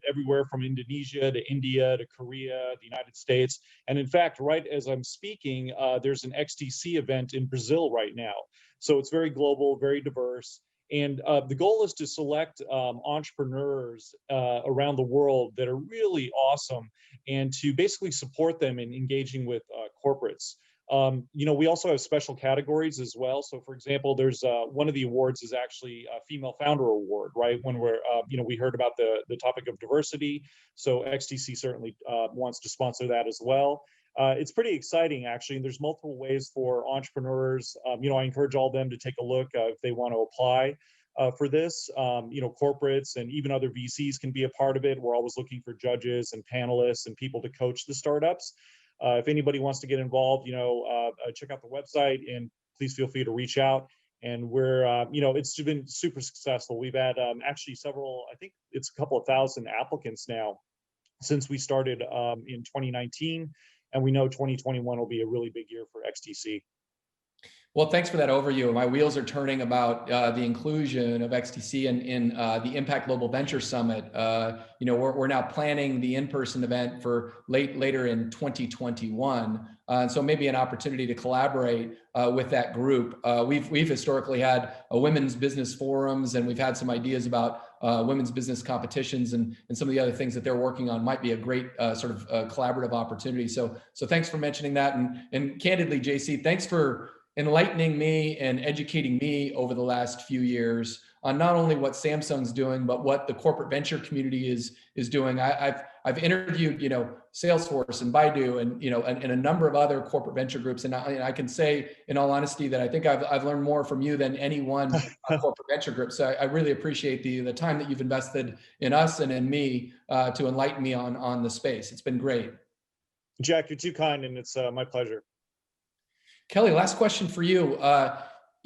everywhere from Indonesia to India to Korea, the United States. And in fact, right as I'm speaking, there's an XTC event in Brazil right now. So it's very global, very diverse. And the goal is to select entrepreneurs around the world that are really awesome and to basically support them in engaging with corporates. We also have special categories as well. So for example, there's one of the awards is actually a Female Founder Award, right? When we're, we heard about the topic of diversity. So XTC certainly wants to sponsor that as well. It's pretty exciting, actually. And there's multiple ways for entrepreneurs. I encourage all of them to take a look if they want to apply for this. Corporates and even other VCs can be a part of it. We're always looking for judges and panelists and people to coach the startups. If anybody wants to get involved, check out the website and please feel free to reach out. And we're, it's been super successful. We've had actually several, I think it's a couple of thousand applicants now since we started in 2019. And we know 2021 will be a really big year for XTC. Well, thanks for that overview. My wheels are turning about the inclusion of XTC in the Impact Global Venture Summit. We're now planning the in-person event for later in 2021. And so maybe an opportunity to collaborate with that group. We've historically had a women's business forums, and we've had some ideas about women's business competitions, and some of the other things that they're working on might be a great sort of collaborative opportunity. So thanks for mentioning that. And candidly, JC, thanks for enlightening me and educating me over the last few years on not only what Samsung's doing, but what the corporate venture community is doing. I've interviewed, Salesforce and Baidu and a number of other corporate venture groups. And I can say in all honesty that I think I've learned more from you than any one corporate venture group. So I really appreciate the time that you've invested in us and in me to enlighten me on the space. It's been great. Jack, you're too kind, and it's my pleasure. Kelly, last question for you.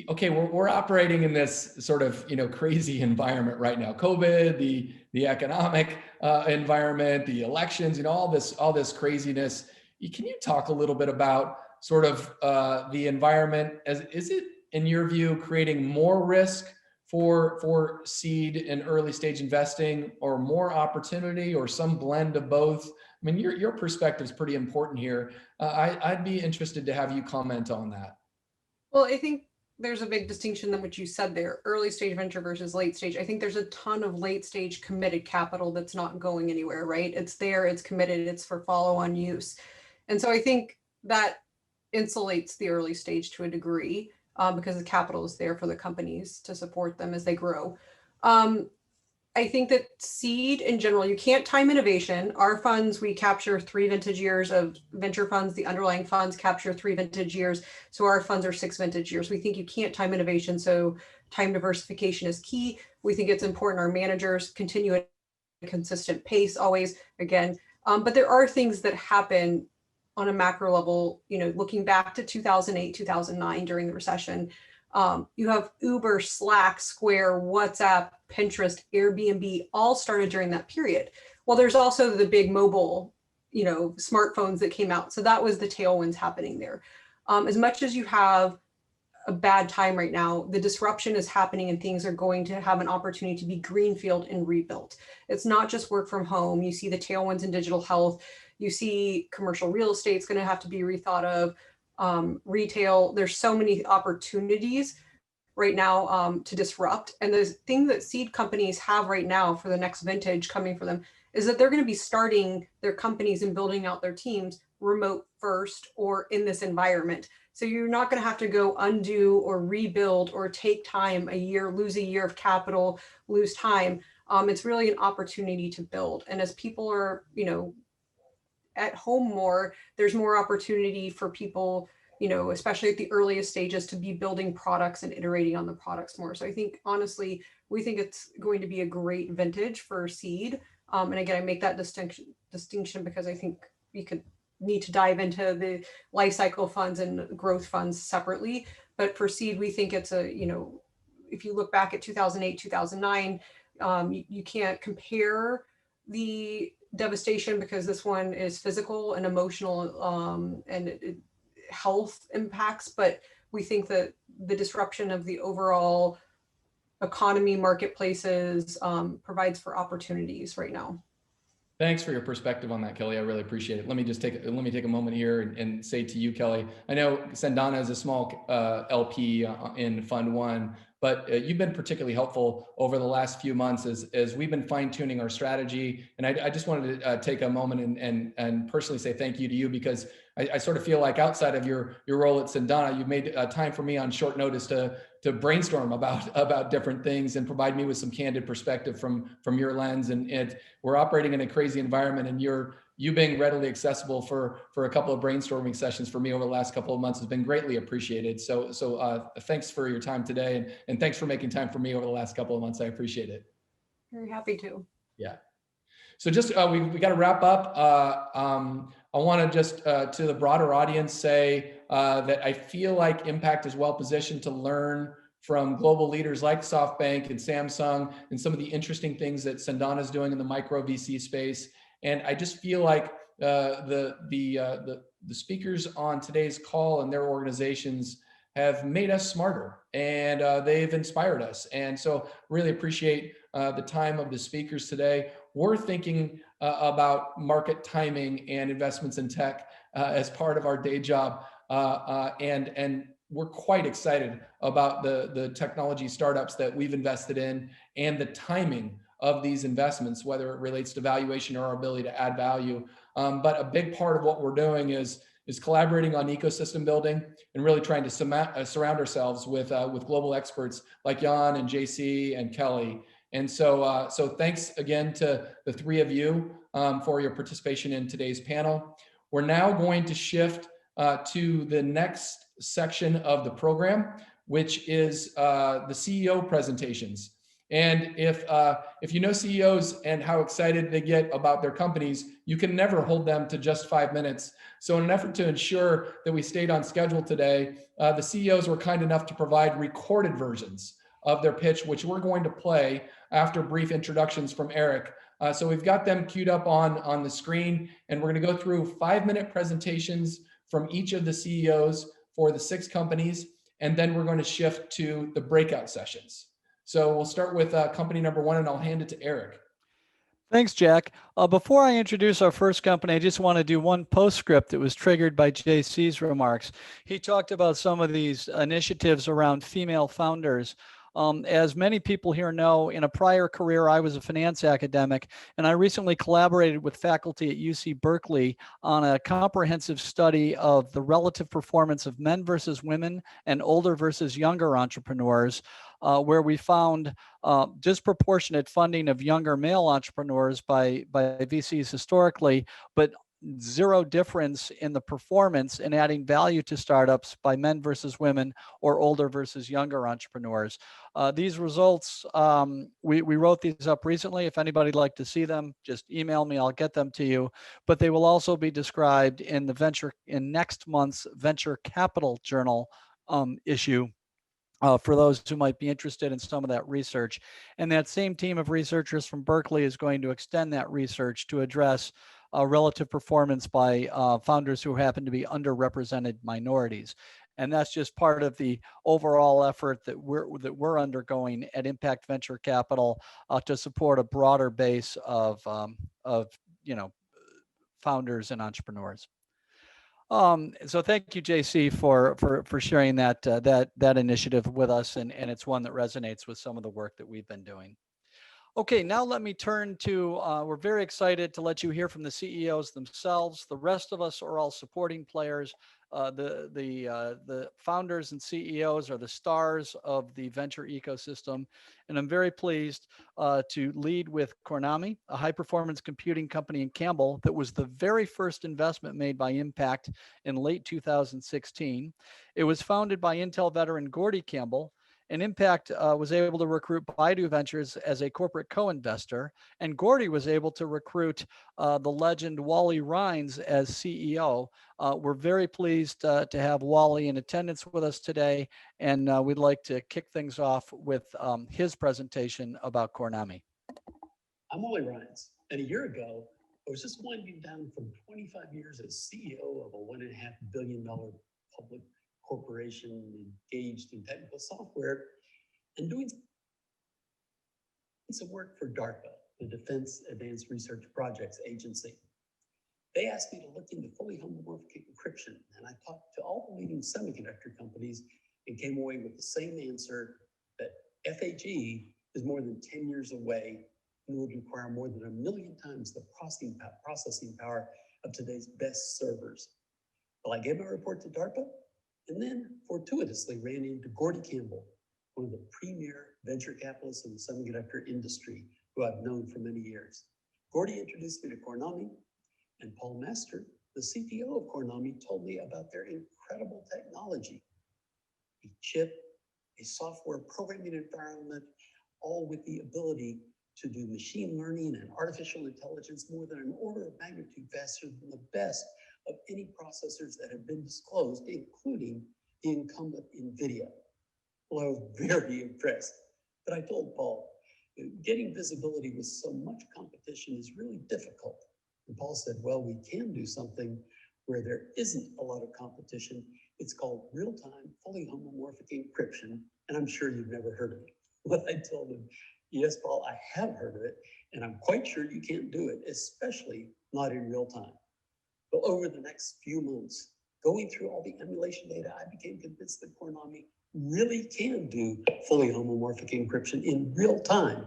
Okay, we're operating in this sort of crazy environment right now. COVID, the economic environment, the elections, all this craziness. Can you talk a little bit about sort of the environment? Is it, in your view, creating more risk for seed and early stage investing, or more opportunity, or some blend of both? I mean, your perspective is pretty important here. I'd be interested to have you comment on that. Well, I think there's a big distinction in what you said there, early stage venture versus late stage. I think there's a ton of late stage committed capital that's not going anywhere, right? It's there, it's committed, it's for follow-on use. And so I think that insulates the early stage to a degree because the capital is there for the companies to support them as they grow. I think that seed in general, you can't time innovation. Our funds, we capture 3 vintage years of venture funds. The underlying funds capture 3 vintage years. So our funds are 6 vintage years. We think you can't time innovation. So time diversification is key. We think it's important our managers continue at a consistent pace always, again. But there are things that happen on a macro level, looking back to 2008, 2009 during the recession. You have Uber, Slack, Square, WhatsApp, Pinterest, Airbnb, all started during that period. Well, there's also the big mobile, smartphones that came out. So that was the tailwinds happening there. As much as you have a bad time right now, the disruption is happening and things are going to have an opportunity to be greenfield and rebuilt. It's not just work from home. You see the tailwinds in digital health. You see commercial real estate is going to have to be rethought of. Retail, there's so many opportunities right now to disrupt. And the thing that seed companies have right now for the next vintage coming for them is that they're going to be starting their companies and building out their teams remote first or in this environment. So you're not going to have to go undo or rebuild or take time, a year, lose a year of capital, lose time. It's really an opportunity to build. And as people are, at home more, there's more opportunity for people, especially at the earliest stages, to be building products and iterating on the products more. So I think, honestly, we think it's going to be a great vintage for seed. And again, I make that distinction because I think we could need to dive into the life cycle funds and growth funds separately. But for seed, we think it's if you look back at 2008, 2009, you can't compare the devastation because this one is physical and emotional and health impacts, but we think that the disruption of the overall economy, marketplaces provides for opportunities right now. Thanks for your perspective on that, Kelly. I really appreciate it. Let me take a moment here and say to you, Kelly, I know Sendana is a small LP in Fund 1, but you've been particularly helpful over the last few months as we've been fine tuning our strategy. And I just wanted to take a moment and personally say thank you to you, because I sort of feel like outside of your role at Sendana, you've made time for me on short notice to brainstorm about different things and provide me with some candid perspective from your lens. And we're operating in a crazy environment, and you being readily accessible for a couple of brainstorming sessions for me over the last couple of months has been greatly appreciated. So thanks for your time today, and thanks for making time for me over the last couple of months. I appreciate it. Very happy to. Yeah. So just we got to wrap up. I want to just to the broader audience say that I feel like Impact is well positioned to learn from global leaders like SoftBank and Samsung and some of the interesting things that Sendana is doing in the micro VC space. And I just feel like the speakers on today's call and their organizations have made us smarter, and they've inspired us. And so really appreciate the time of the speakers today. We're thinking about market timing and investments in tech as part of our day job. And we're quite excited about the technology startups that we've invested in and the timing of these investments, whether it relates to valuation or our ability to add value. But a big part of what we're doing is collaborating on ecosystem building and really trying to surround ourselves with global experts like Jan and JC and Kelly. And so thanks again to the three of you for your participation in today's panel. We're now going to shift to the next section of the program, which is the CEO presentations. And if you know CEOs and how excited they get about their companies, you can never hold them to just 5 minutes. So in an effort to ensure that we stayed on schedule today, the CEOs were kind enough to provide recorded versions of their pitch, which we're going to play after brief introductions from Eric. So we've got them queued up on the screen, and we're going to go through 5-minute presentations from each of the CEOs for the 6 companies, and then we're going to shift to the breakout sessions. So we'll start with company number 1, and I'll hand it to Eric. Thanks, Jack. Before I introduce our first company, I just want to do one postscript that was triggered by JC's remarks. He talked about some of these initiatives around female founders. As many people here know, in a prior career, I was a finance academic, and I recently collaborated with faculty at UC Berkeley on a comprehensive study of the relative performance of men versus women and older versus younger entrepreneurs, where we found disproportionate funding of younger male entrepreneurs by VCs historically, but zero difference in the performance in adding value to startups by men versus women or older versus younger entrepreneurs. These results, we wrote these up recently. If anybody'd like to see them, just email me, I'll get them to you. But they will also be described in next month's Venture Capital Journal issue. For those who might be interested in some of that research. And that same team of researchers from Berkeley is going to extend that research to address relative performance by founders who happen to be underrepresented minorities. And that's just part of the overall effort that we're undergoing at Impact Venture Capital to support a broader base of founders and entrepreneurs. So thank you, JC, for sharing that initiative with us, and it's one that resonates with some of the work that we've been doing. Okay, now let me turn to, we're very excited to let you hear from the CEOs themselves. The rest of us are all supporting players. The founders and CEOs are the stars of the venture ecosystem. And I'm very pleased to lead with Coronami, a high-performance computing company in Campbell that was the very first investment made by Impact in late 2016. It was founded by Intel veteran Gordy Campbell, and Impact was able to recruit Baidu Ventures as a corporate co-investor, and Gordy was able to recruit the legend Wally Rines as CEO. We're very pleased to have Wally in attendance with us today, and we'd like to kick things off with his presentation about Coronami. I'm Wally Rines, and a year ago, I was just winding down from 25 years as CEO of a $1.5 billion public corporation engaged in technical software and doing some work for DARPA, the Defense Advanced Research Projects Agency. They asked me to look into fully homomorphic encryption, and I talked to all the leading semiconductor companies and came away with the same answer that FHE is more than 10 years away and would require more than 1 million times the processing power of today's best servers. Well, I gave my report to DARPA and then fortuitously ran into Gordy Campbell, one of the premier venture capitalists in the semiconductor industry, who I've known for many years. Gordy introduced me to Kornami, and Paul Master, the CTO of Kornami, told me about their incredible technology. A chip, a software programming environment, all with the ability to do machine learning and artificial intelligence more than an order of magnitude faster than the best of any processors that have been disclosed, including the incumbent NVIDIA. Well, I was very impressed, but I told Paul, getting visibility with so much competition is really difficult. And Paul said, well, we can do something where there isn't a lot of competition. It's called real-time, fully homomorphic encryption, and I'm sure you've never heard of it. Well, I told him, yes, Paul, I have heard of it, and I'm quite sure you can't do it, especially not in real time. But over the next few months, going through all the emulation data, I became convinced that Kornami really can do fully homomorphic encryption in real time.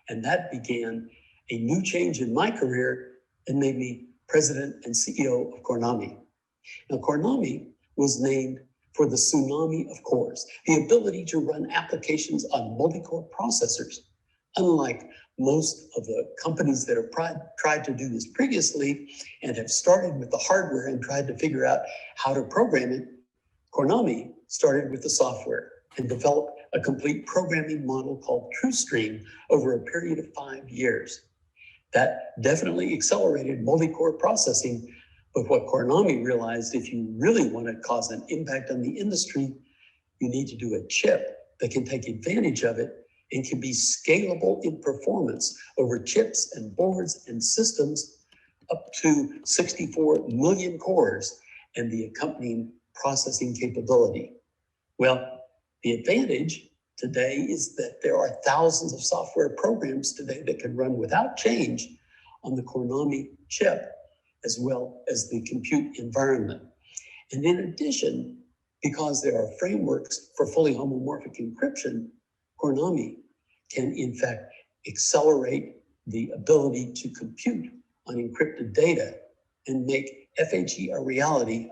And that began a new change in my career and made me president and CEO of Kornami. Now, Kornami was named for the tsunami of cores, the ability to run applications on multi-core processors. Unlike most of the companies that have tried to do this previously and have started with the hardware and tried to figure out how to program it, Kornami started with the software and developed a complete programming model called TrueStream over a period of 5 years. That definitely accelerated multi-core processing, but what Kornami realized, if you really want to cause an impact on the industry, you need to do a chip that can take advantage of it and can be scalable in performance over chips and boards and systems up to 64 million cores and the accompanying processing capability. Well, the advantage today is that there are thousands of software programs today that can run without change on the Kornami chip, as well as the compute environment. And in addition, because there are frameworks for fully homomorphic encryption, Kornami can in fact accelerate the ability to compute on encrypted data and make FHE a reality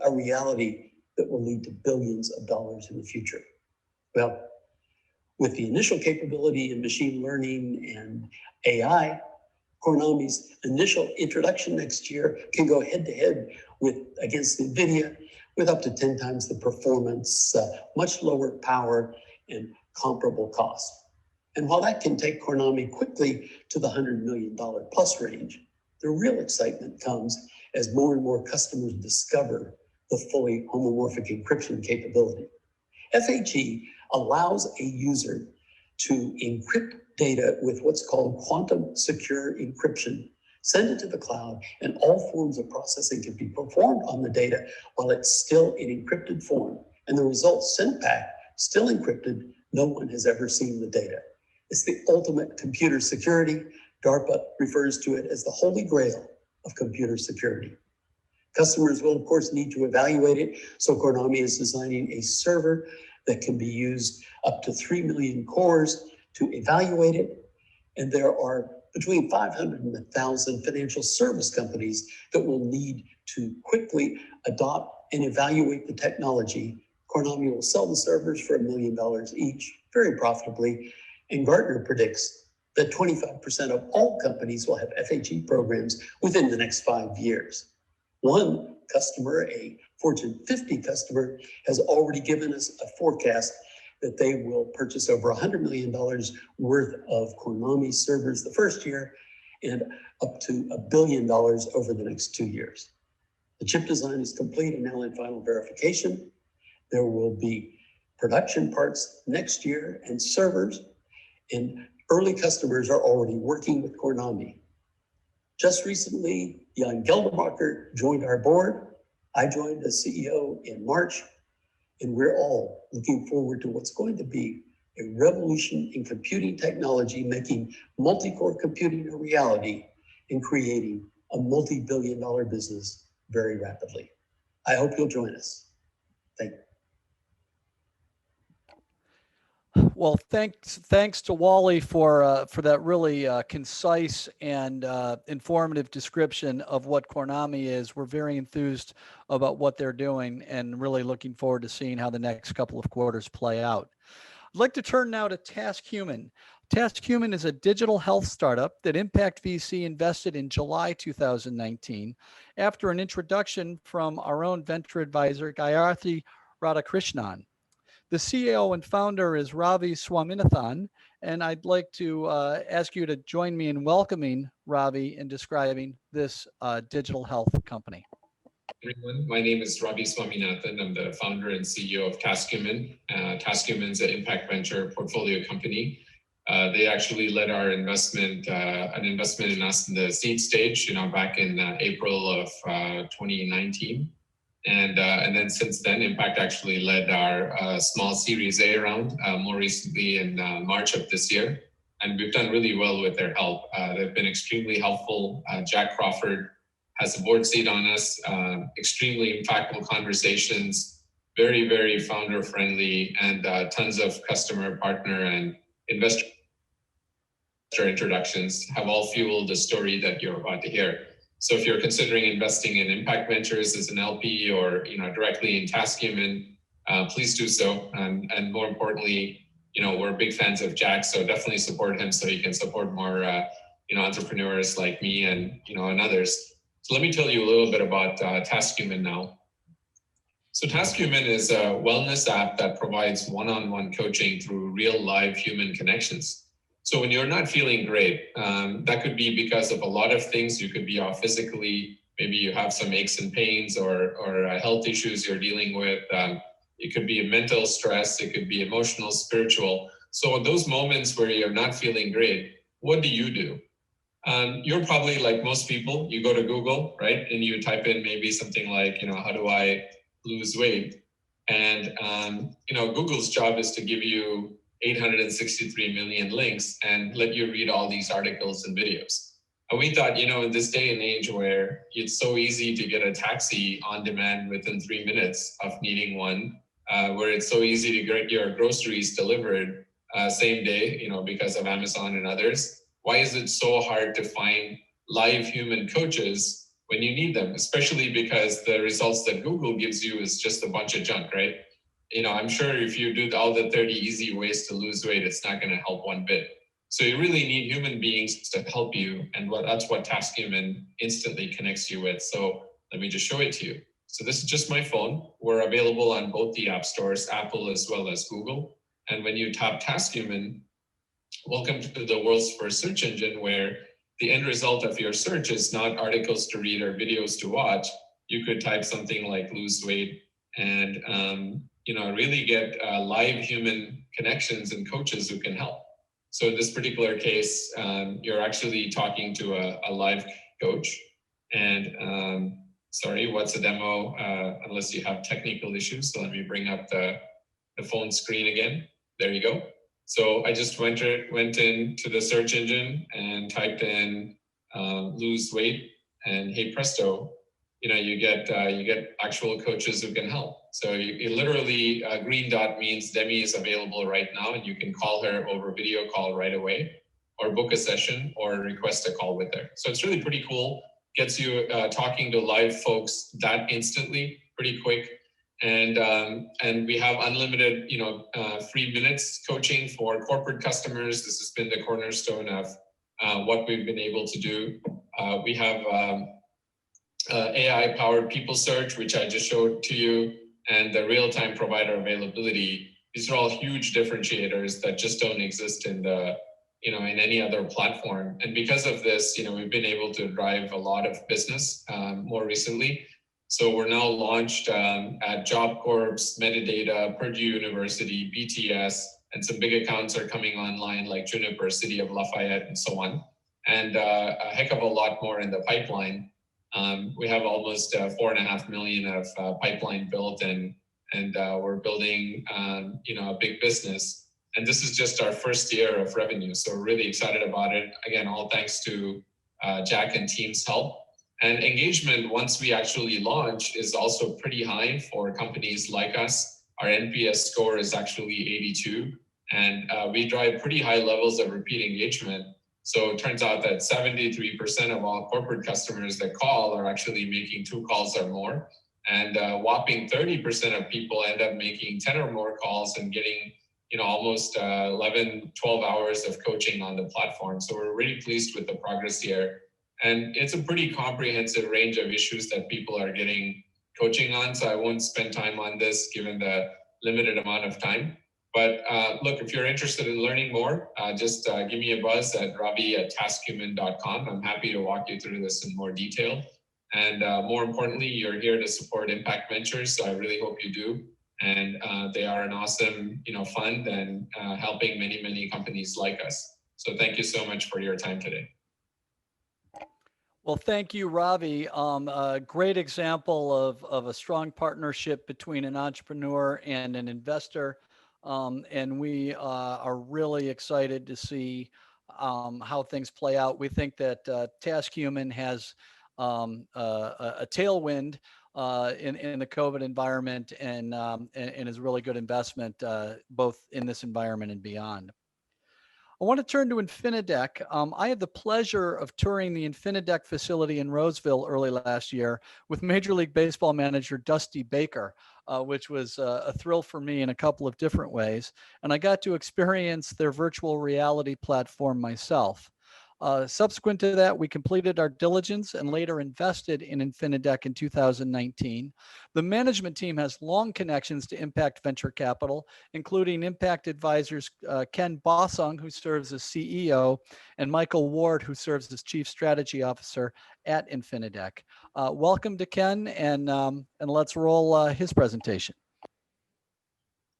that will lead to billions of dollars in the future. Well, with the initial capability in machine learning and AI, Kornami's initial introduction next year can go head-to-head against NVIDIA with up to 10 times the performance, much lower power, and comparable cost. And while that can take Kornami quickly to the $100 million plus range, the real excitement comes as more and more customers discover the fully homomorphic encryption capability. FHE allows a user to encrypt data with what's called quantum secure encryption, send it to the cloud, and all forms of processing can be performed on the data while it's still in encrypted form. And the results sent back, still encrypted, no one has ever seen the data. It's the ultimate computer security. DARPA refers to it as the holy grail of computer security. Customers will, of course, need to evaluate it, so Kornami is designing a server that can be used up to 3 million cores to evaluate it. And there are between 500 and 1,000 financial service companies that will need to quickly adopt and evaluate the technology. Kornami will sell the servers for $1 million each, very profitably. And Gartner predicts that 25% of all companies will have FHE programs within the next 5 years. One customer, a Fortune 50 customer, has already given us a forecast that they will purchase over $100 million worth of Kornami servers the first year and up to $1 billion over the next 2 years. The chip design is complete and now in final verification. There will be production parts next year and servers, and early customers are already working with Kornami. Just recently, Jan Geldermacher joined our board. I joined as CEO in March, and we're all looking forward to what's going to be a revolution in computing technology, multi-core computing a reality and creating a multi-billion-dollar business very rapidly. I hope you'll join us. Thank you. Well, thanks to Wally for that really concise and informative description of what Kornami is. We're very enthused about what they're doing and really looking forward to seeing how the next couple of quarters play out. I'd like to turn now to TaskHuman. TaskHuman is a digital health startup that Impact VC invested in July 2019 after an introduction from our own venture advisor, Gayatri Radhakrishnan. The CEO and founder is Ravi Swaminathan, and I'd like to ask you to join me in welcoming Ravi and describing this digital health company. Everyone, my name is Ravi Swaminathan. I'm the founder and CEO of TaskHuman. TaskHuman is an impact venture portfolio company. They actually led our investment, an investment in us in the seed stage, back in April of 2019. And then since then, Impact actually led our small Series A round, more recently in March of this year. And we've done really well with their help. They've been extremely helpful. Jack Crawford has a board seat on us, extremely impactful conversations, very, very founder friendly, and tons of customer, partner, and investor introductions have all fueled the story that you're about to hear. So if you're considering investing in impact ventures as an LP or directly in TaskHuman, please do so. And more importantly, we're big fans of Jack, so definitely support him so he can support more entrepreneurs like me and others. So let me tell you a little bit about TaskHuman now. So TaskHuman is a wellness app that provides one-on-one coaching through real live human connections. So when you're not feeling great, that could be because of a lot of things. You could be off physically, maybe you have some aches and pains or health issues you're dealing with. It could be a mental stress, it could be emotional, spiritual. So in those moments where you're not feeling great, what do? You're probably like most people, you go to Google, right? And you type in maybe something like, how do I lose weight? And, Google's job is to give you 863 million links and let you read all these articles and videos. And we thought, in this day and age where it's so easy to get a taxi on demand within 3 minutes of needing one, where it's so easy to get your groceries delivered same day, because of Amazon and others, why is it so hard to find live human coaches when you need them? Especially because the results that Google gives you is just a bunch of junk, right? I'm sure if you do all the 30 easy ways to lose weight, it's not going to help one bit. So you really need human beings to help you. And that's what TaskHuman instantly connects you with. So let me just show it to you. So this is just my phone. We're available on both the app stores, Apple as well as Google. And when you tap TaskHuman, welcome to the world's first search engine where the end result of your search is not articles to read or videos to watch. You could type something like lose weight and really get live human connections and coaches who can help. So in this particular case, you're actually talking to a live coach. And sorry, what's a demo? Unless you have technical issues. So let me bring up the phone screen again. There you go. So I just went into the search engine and typed in lose weight, and hey presto, you get actual coaches who can help. So you literally, green dot means Demi is available right now, and you can call her over video call right away, or book a session, or request a call with her. So it's really pretty cool. Gets you talking to live folks that instantly, pretty quick. And we have unlimited, free minutes coaching for corporate customers. This has been the cornerstone of what we've been able to do. We have AI-powered people search, which I just showed to you, and the real-time provider availability. These are all huge differentiators that just don't exist in in any other platform. And because of this, we've been able to drive a lot of business more recently. So we're now launched at Job Corps, Metadata, Purdue University, BTS, and some big accounts are coming online like Juniper, City of Lafayette, and so on. And a heck of a lot more in the pipeline. We have almost 4.5 million of pipeline built, and we're building a big business. And this is just our first year of revenue, so we're really excited about it. Again, all thanks to Jack and team's help. And engagement, once we actually launch, is also pretty high for companies like us. Our NPS score is actually 82, And we drive pretty high levels of repeat engagement. So it turns out that 73% of all corporate customers that call are actually making 2 calls or more. And whopping 30% of people end up making 10 or more calls and getting, almost 11, 12 hours of coaching on the platform. So we're really pleased with the progress here. And it's a pretty comprehensive range of issues that people are getting coaching on. So I won't spend time on this given the limited amount of time. But look, if you're interested in learning more, just give me a buzz at ravi@taskhuman.com. I'm happy to walk you through this in more detail. And more importantly, you're here to support Impact Ventures, so I really hope you do. And they are an awesome, fund and helping many, many companies like us. So thank you so much for your time today. Well, thank you, Ravi. A great example of a strong partnership between an entrepreneur and an investor. And we are really excited to see how things play out. We think that TaskHuman has a tailwind in the COVID environment and is a really good investment both in this environment and beyond. I want to turn to Infinidek. I had the pleasure of touring the Infinidek facility in Roseville early last year with Major League Baseball manager Dusty Baker, which was a thrill for me in a couple of different ways. And I got to experience their virtual reality platform myself. Subsequent to that, we completed our diligence and later invested in Infinidek in 2019. The management team has long connections to Impact Venture Capital, including Impact advisors Ken Bossong, who serves as CEO, and Michael Ward, who serves as Chief Strategy Officer at Infinidek. Welcome to Ken, and let's roll his presentation.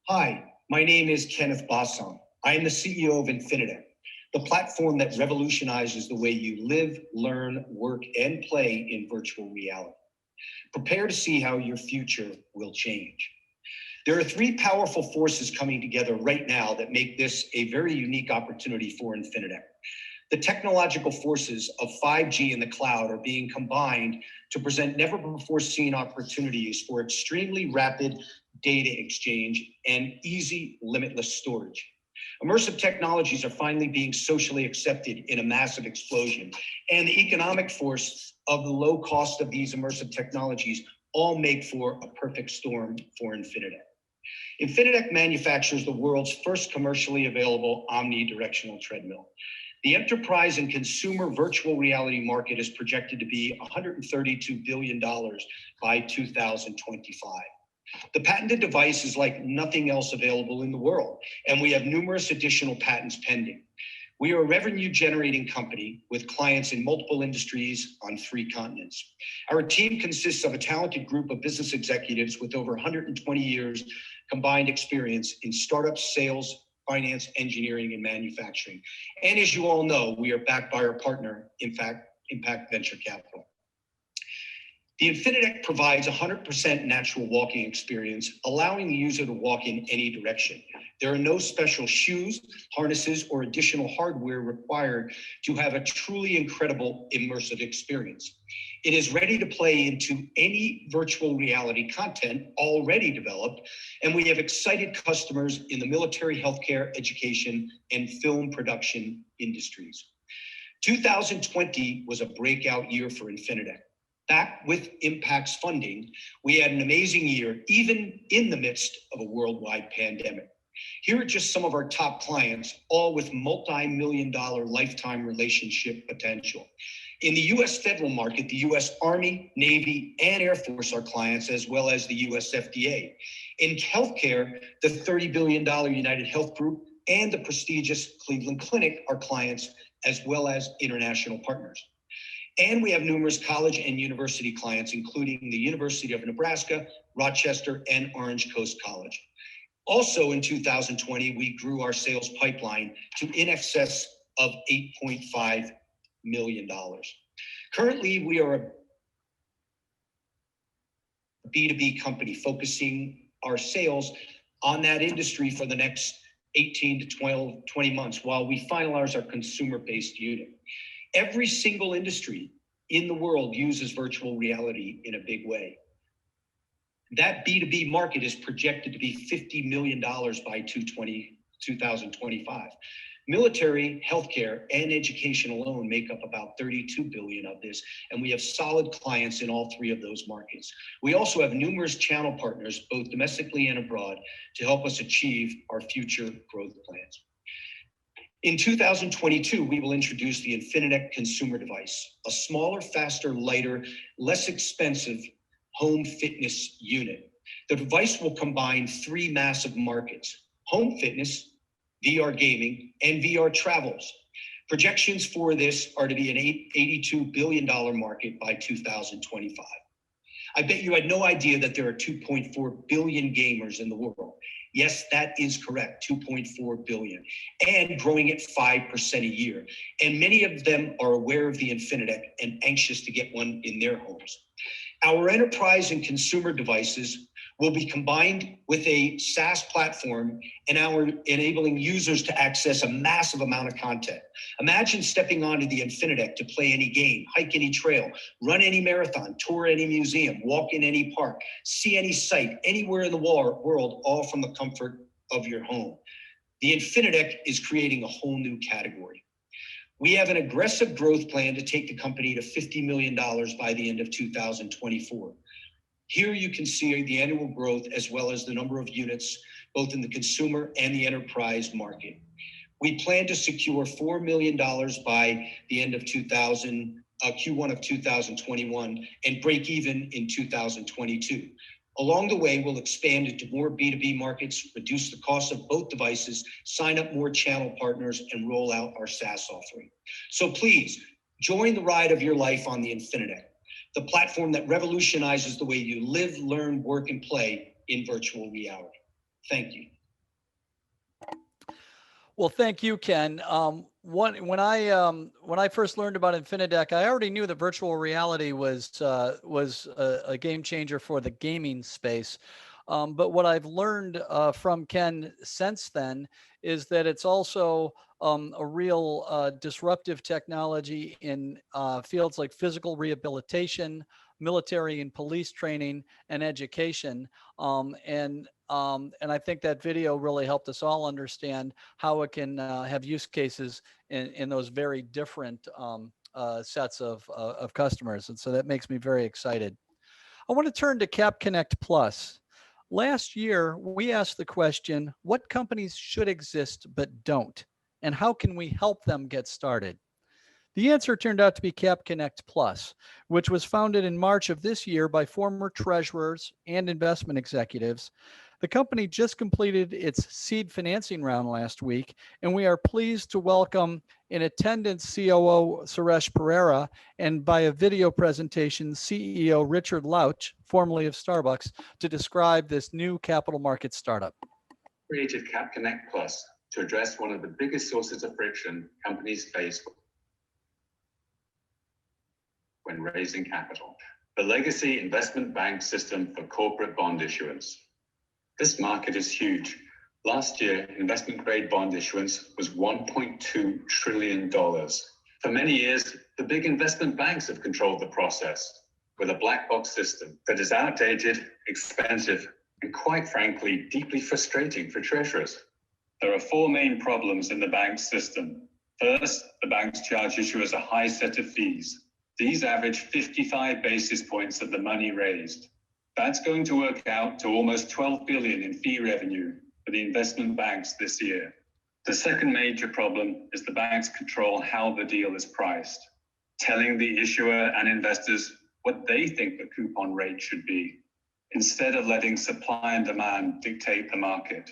Hi, my name is Kenneth Bossong. I am the CEO of Infinidek, the platform that revolutionizes the way you live, learn, work, and play in virtual reality. Prepare to see how your future will change. There are 3 powerful forces coming together right now that make this a very unique opportunity for Infinidek. The technological forces of 5G in the cloud are being combined to present never-before-seen opportunities for extremely rapid data exchange and easy, limitless storage. Immersive technologies are finally being socially accepted in a massive explosion, and the economic force of the low cost of these immersive technologies all make for a perfect storm for Infinidek. Infinidek manufactures the world's first commercially available omnidirectional treadmill. The enterprise and consumer virtual reality market is projected to be $132 billion by 2025. The patented device is like nothing else available in the world, and we have numerous additional patents pending. We are a revenue-generating company with clients in multiple industries on 3 continents. Our team consists of a talented group of business executives with over 120 years combined experience in startups, sales, finance, engineering, and manufacturing. And as you all know, we are backed by our partner, Impact Venture Capital. The Infinidek provides 100% natural walking experience, allowing the user to walk in any direction. There are no special shoes, harnesses, or additional hardware required to have a truly incredible immersive experience. It is ready to play into any virtual reality content already developed, and we have excited customers in the military, healthcare, education, and film production industries. 2020 was a breakout year for Infinidek. Back with Impact's funding, we had an amazing year, even in the midst of a worldwide pandemic. Here are just some of our top clients, all with multi-million-dollar lifetime relationship potential. In the U.S. federal market, the U.S. Army, Navy, and Air Force are clients, as well as the U.S. FDA. In healthcare, the $30 billion United Health Group and the prestigious Cleveland Clinic are clients, as well as international partners. And we have numerous college and university clients, including the University of Nebraska, Rochester, and Orange Coast College. Also in 2020, we grew our sales pipeline to in excess of $8.5 million. Currently, we are a B2B company focusing our sales on that industry for the next 18 to 20 months while we finalize our consumer-based unit. Every single industry in the world uses virtual reality in a big way. That B2B market is projected to be $50 million by 2025. 2025. Military, healthcare, and education alone make up about 32 billion of this, and we have solid clients in all three of those markets. We also have numerous channel partners, both domestically and abroad, to help us achieve our future growth plans. In 2022, we will introduce the Infinidek consumer device, a smaller, faster, lighter, less expensive home fitness unit. The device will combine three massive markets: home fitness, VR gaming, and VR travels. Projections for this are to be an $82 billion market by 2025. I bet you had no idea that there are 2.4 billion gamers in the world. Yes, that is correct, 2.4 billion, and growing at 5% a year. And many of them are aware of the Infinidek and anxious to get one in their homes. Our enterprise and consumer devices will be combined with a SaaS platform and our enabling users to access a massive amount of content. Imagine stepping onto the Infinidek to play any game, hike any trail, run any marathon, tour any museum, walk in any park, see any site, anywhere in the world, all from the comfort of your home. The Infinidek is creating a whole new category. We have an aggressive growth plan to take the company to $50 million by the end of 2024. Here you can see the annual growth as well as the number of units, both in the consumer and the enterprise market. We plan to secure $4 million by the end of Q1 of 2021 and break even in 2022. Along the way, we'll expand into more B2B markets, reduce the cost of both devices, sign up more channel partners, and roll out our SaaS offering. So please, join the ride of your life on the Infinidek, the platform that revolutionizes the way you live, learn, work, and play in virtual reality. Thank you. Well, thank you, Ken. When I first learned about Infinidek, I already knew that virtual reality was a game changer for the gaming space. But what I've learned from Ken since then is that it's also a real disruptive technology in fields like physical rehabilitation, military and police training, and education. And I think that video really helped us all understand how it can have use cases in those very different sets of customers. And so that makes me very excited. I want to turn to Cap Connect Plus. Last year, we asked the question, what companies should exist but don't? And how can we help them get started? The answer turned out to be Cap Connect Plus, which was founded in March of this year by former treasurers and investment executives. The company just completed its seed financing round last week, and we are pleased to welcome in attendance COO Suresh Pereira and by a video presentation CEO Richard Lauch, formerly of Starbucks, to describe this new capital market startup. Created Cap Connect Plus to address one of the biggest sources of friction companies face when raising capital, the legacy investment bank system for corporate bond issuance. This market is huge. Last year, investment-grade bond issuance was $1.2 trillion. For many years, the big investment banks have controlled the process with a black box system that is outdated, expensive, and quite frankly, deeply frustrating for treasurers. There are four main problems in the bank system. First, the banks charge issuers a high set of fees. These average 55 basis points of the money raised. That's going to work out to almost 12 billion in fee revenue for the investment banks this year. The second major problem is the banks control how the deal is priced, telling the issuer and investors what they think the coupon rate should be, instead of letting supply and demand dictate the market.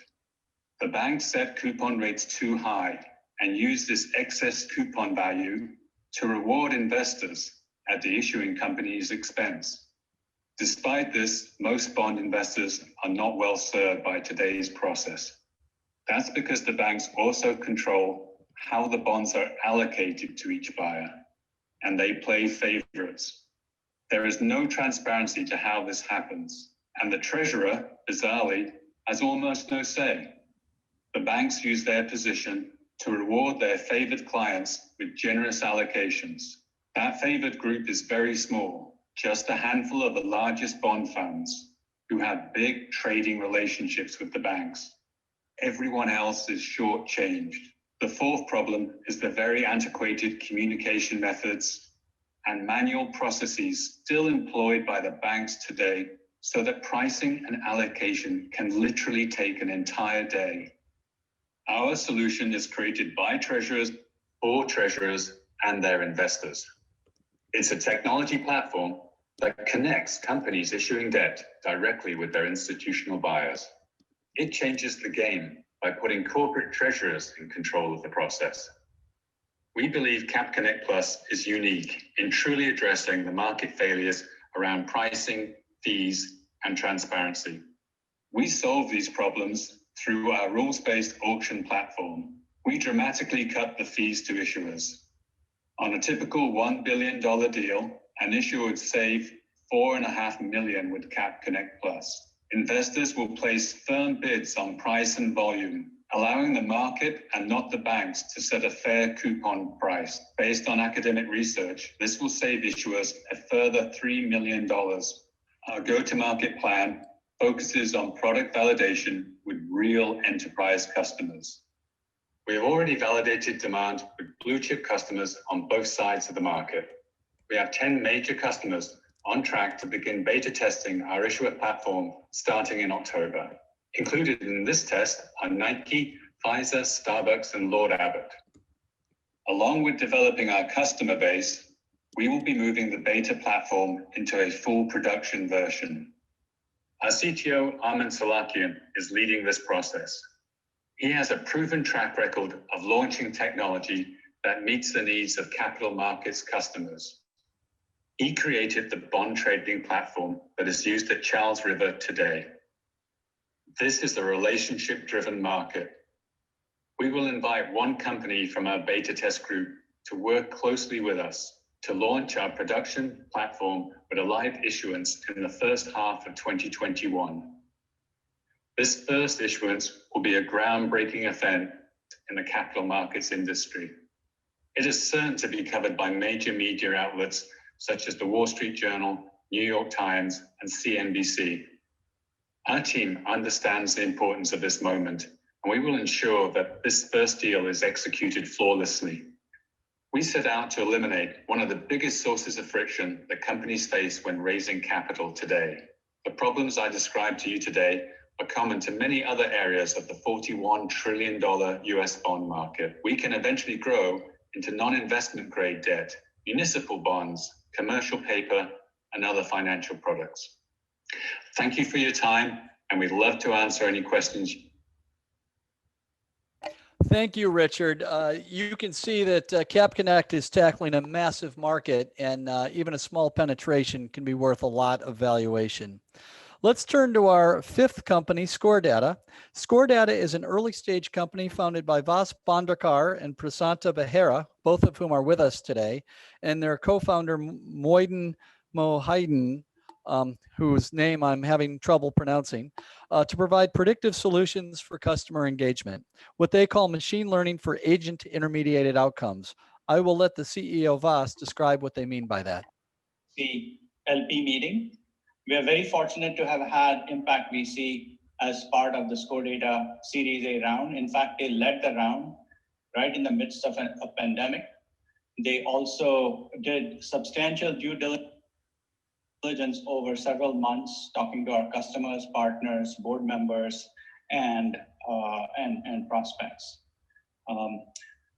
The banks set coupon rates too high and use this excess coupon value to reward investors at the issuing company's expense. Despite this, most bond investors are not well served by today's process. That's because the banks also control how the bonds are allocated to each buyer, and they play favorites. There is no transparency to how this happens, and the treasurer, bizarrely, has almost no say. The banks use their position to reward their favored clients with generous allocations. That favored group is very small. Just a handful of the largest bond funds who have big trading relationships with the banks. everyone else is shortchanged. The fourth problem is the very antiquated communication methods and manual processes still employed by the banks today, so that pricing and allocation can literally take an entire day. Our solution is created by treasurers, for treasurers, and their investors. It's a technology platform that connects companies issuing debt directly with their institutional buyers. It changes the game by putting corporate treasurers in control of the process. We believe Cap Connect Plus is unique in truly addressing the market failures around pricing, fees, and transparency. We solve these problems through our rules-based auction platform. We dramatically cut the fees to issuers. On a typical $1 billion deal, an issuer would save $4.5 million with Cap Connect Plus. Investors will place firm bids on price and volume, allowing the market and not the banks to set a fair coupon price. Based on academic research, this will save issuers a further $3 million. Our go-to-market plan focuses on product validation with real enterprise customers. We have already validated demand with blue chip customers on both sides of the market. We have 10 major customers on track to begin beta testing our issuer platform starting in October. Included in this test are Nike, Pfizer, Starbucks, and Lord Abbett. Along with developing our customer base, we will be moving the beta platform into a full production version. Our CTO, Armin Salakian, is leading this process. He has a proven track record of launching technology that meets the needs of capital markets customers. He created the bond trading platform that is used at Charles River today. This is a relationship-driven market. We will invite one company from our beta test group to work closely with us to launch our production platform with a live issuance in the first half of 2021. This first issuance will be a groundbreaking event in the capital markets industry. It is certain to be covered by major media outlets such as the Wall Street Journal, New York Times, and CNBC. Our team understands the importance of this moment, and we will ensure that this first deal is executed flawlessly. We set out to eliminate one of the biggest sources of friction that companies face when raising capital today. The problems I described to you today are common to many other areas of the $41 trillion US bond market. We can eventually grow into non-investment grade debt, municipal bonds, commercial paper, and other financial products. Thank you for your time, and we'd love to answer any questions. Thank you, Richard. You can see that Cap Connect is tackling a massive market, and even a small penetration can be worth a lot of valuation. Let's turn to our fifth company, ScoreData. ScoreData is an early stage company founded by Vas Bondakar and Prasanta Behera, both of whom are with us today, and their co-founder Moiden Mohideen, whose name I'm having trouble pronouncing, to provide predictive solutions for customer engagement, what they call machine learning for agent intermediated outcomes. I will let the CEO Vas describe what they mean by that. The LP meeting. We are very fortunate to have had Impact VC as part of the ScoreData Series A round. In fact, they led the round right in the midst of a pandemic. They also did substantial due diligence over several months, talking to our customers, partners, board members, and prospects.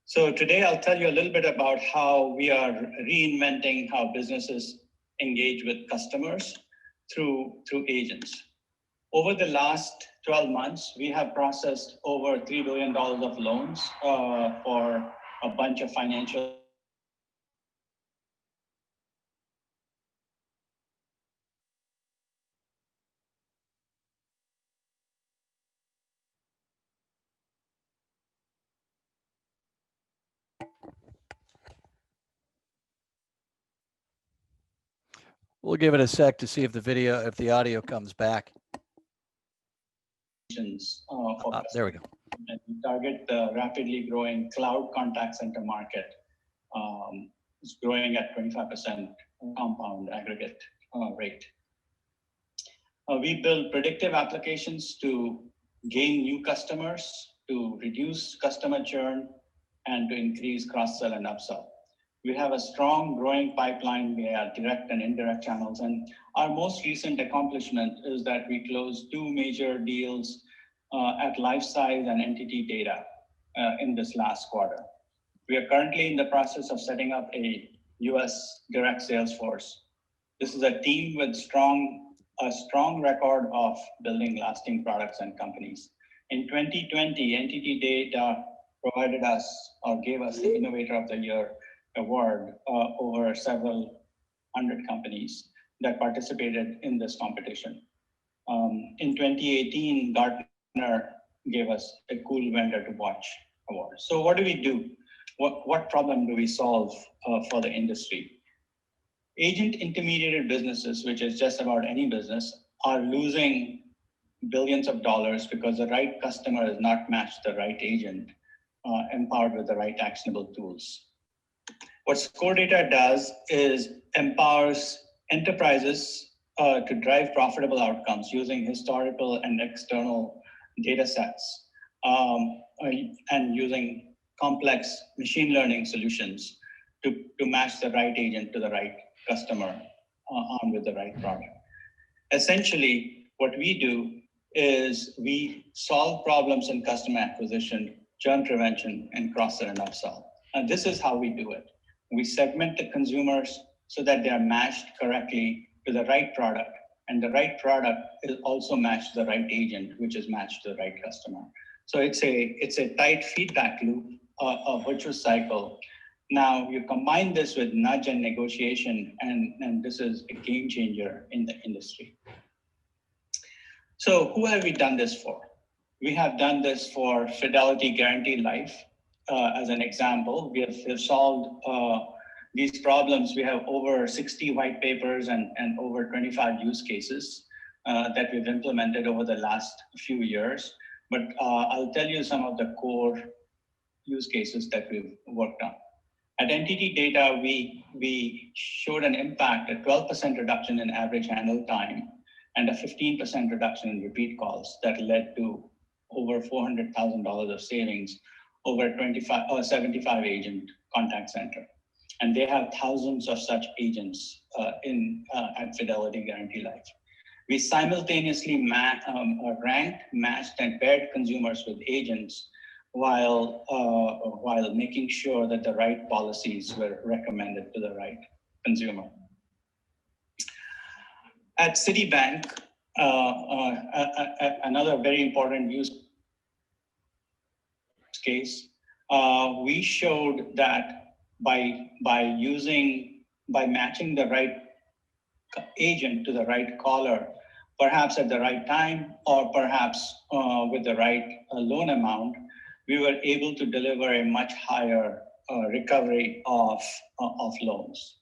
So today I'll tell you a little bit about how we are reinventing how businesses engage with customers through agents. Over the last 12 months, we have processed over $3 billion of loans for a bunch of financial We'll give it a sec to see if the audio comes back. There we go. And target the rapidly growing cloud contact center market. It's growing at 25% compound aggregate rate. We build predictive applications to gain new customers, to reduce customer churn, and to increase cross-sell and upsell. We have a strong growing pipeline via direct and indirect channels. And our most recent accomplishment is that we closed 2 major deals at Lifesize and Entity Data in this last quarter. We are currently in the process of setting up a US direct sales force. This is a team with a strong record of building lasting products and companies. In 2020, Entity Data provided us or gave us the Innovator of the Year award over several hundred companies that participated in this competition. In 2018, Gartner gave us a Cool Vendor to Watch award. So what do we do? What problem do we solve for the industry? Agent intermediated businesses, which is just about any business, are losing billions of dollars because the right customer is not matched the right agent, empowered with the right actionable tools. What Score Data does is empowers enterprises to drive profitable outcomes using historical and external data sets and using complex machine learning solutions to match the right agent to the right customer on with the right product. Essentially, what we do is we solve problems in customer acquisition, churn prevention, and cross-sell and upsell. And this is how we do it. We segment the consumers so that they are matched correctly to the right product, and the right product is also matched to the right agent, which is matched to the right customer. So it's a tight feedback loop, a virtuous cycle. Now you combine this with nudge and negotiation, and this is a game changer in the industry. So who have we done this for? We have done this for Fidelity Guaranteed Life. As an example, we have solved these problems. We have over 60 white papers and over 25 use cases that we've implemented over the last few years. But I'll tell you some of the core use cases that we've worked on. At Entity Data, we showed an impact, a 12% reduction in average handle time and a 15% reduction in repeat calls that led to over $400,000 of savings over 75 agent contact center. And they have thousands of such agents at Fidelity Guaranteed Life. We simultaneously ranked, matched, and paired consumers with agents while making sure that the right policies were recommended to the right consumer. At Citibank, another very important use case, we showed that by matching the right agent to the right caller, perhaps at the right time, or perhaps with the right loan amount, we were able to deliver a much higher recovery of loans.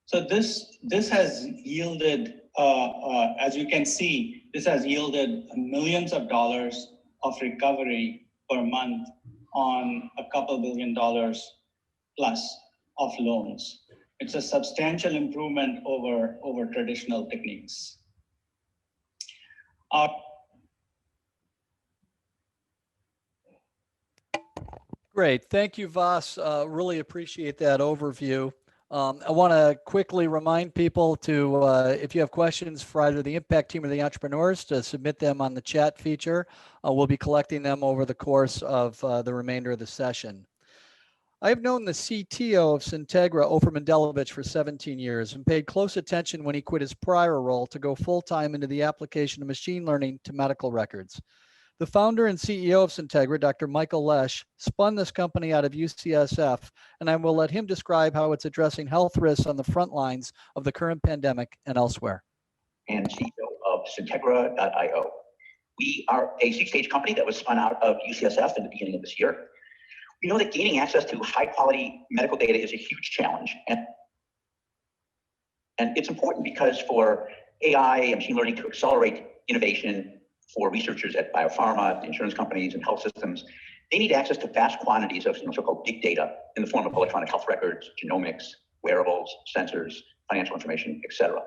So this has yielded, as you can see, this has yielded millions of dollars of recovery per month on a couple $2 billion plus of loans. It's a substantial improvement over traditional techniques. Great. Thank you, Vas. Really appreciate that overview. I want to quickly remind people to, if you have questions for either the impact team or the entrepreneurs, to submit them on the chat feature. We'll be collecting them over the course of the remainder of the session. I've known the CTO of Syntegra, Ofer Mendelevich, for 17 years and paid close attention when he quit his prior role to go full-time into the application of machine learning to medical records. The founder and CEO of Syntegra, Dr. Michael Lesh, spun this company out of UCSF, and I will let him describe how it's addressing health risks on the front lines of the current pandemic and elsewhere. And CEO of Syntegra.io. We are a seed-stage company that was spun out of UCSF in the beginning of this year. We know that gaining access to high-quality medical data is a huge challenge. And it's important because for AI and machine learning to accelerate innovation for researchers at biopharma, insurance companies, and health systems, they need access to vast quantities of so-called big data in the form of electronic health records, genomics, wearables, sensors, financial information, et cetera.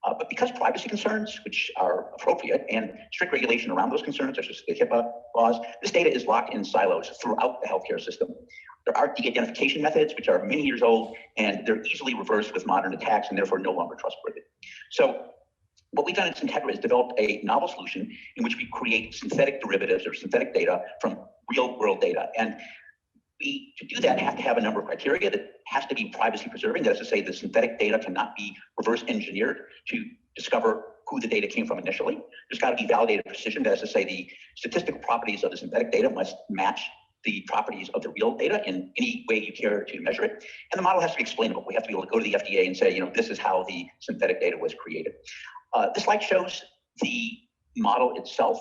But because privacy concerns, which are appropriate, and strict regulation around those concerns, such as the HIPAA laws, this data is locked in silos throughout the healthcare system. There are de-identification methods, which are many years old, and they're easily reversed with modern attacks and therefore no longer trustworthy. So what we've done at Syntegra is developed a novel solution in which we create synthetic derivatives or synthetic data from real world data. And we, to do that, have to have a number of criteria that has to be privacy preserving. That is to say, the synthetic data cannot be reverse engineered to discover who the data came from initially. There's got to be validated precision. That is to say, the statistical properties of the synthetic data must match the properties of the real data in any way you care to measure it. And the model has to be explainable. We have to be able to go to the FDA and say, you know, this is how the synthetic data was created. This slide shows the model itself.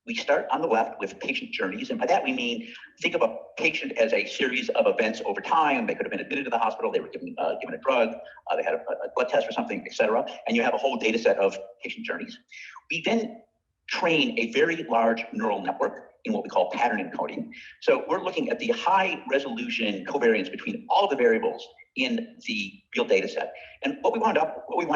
We start on the left with patient journeys. And by that, we mean, think of a patient as a series of events over time. They could have been admitted to the hospital. They were given a drug. They had a blood test or something, et cetera. And you have a whole data set of patient journeys. We then train a very large neural network in what we call pattern encoding. So we're looking at the high resolution covariance between all the variables in the real data set. And what we wind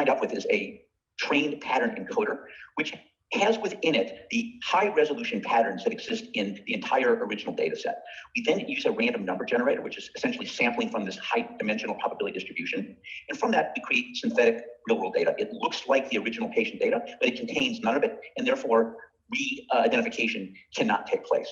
up with is a trained pattern encoder, which has within it the high resolution patterns that exist in the entire original data set. We then use a random number generator, which is essentially sampling from this high dimensional probability distribution. And from that, we create synthetic real world data. It looks like the original patient data, but it contains none of it. And therefore, re-identification cannot take place.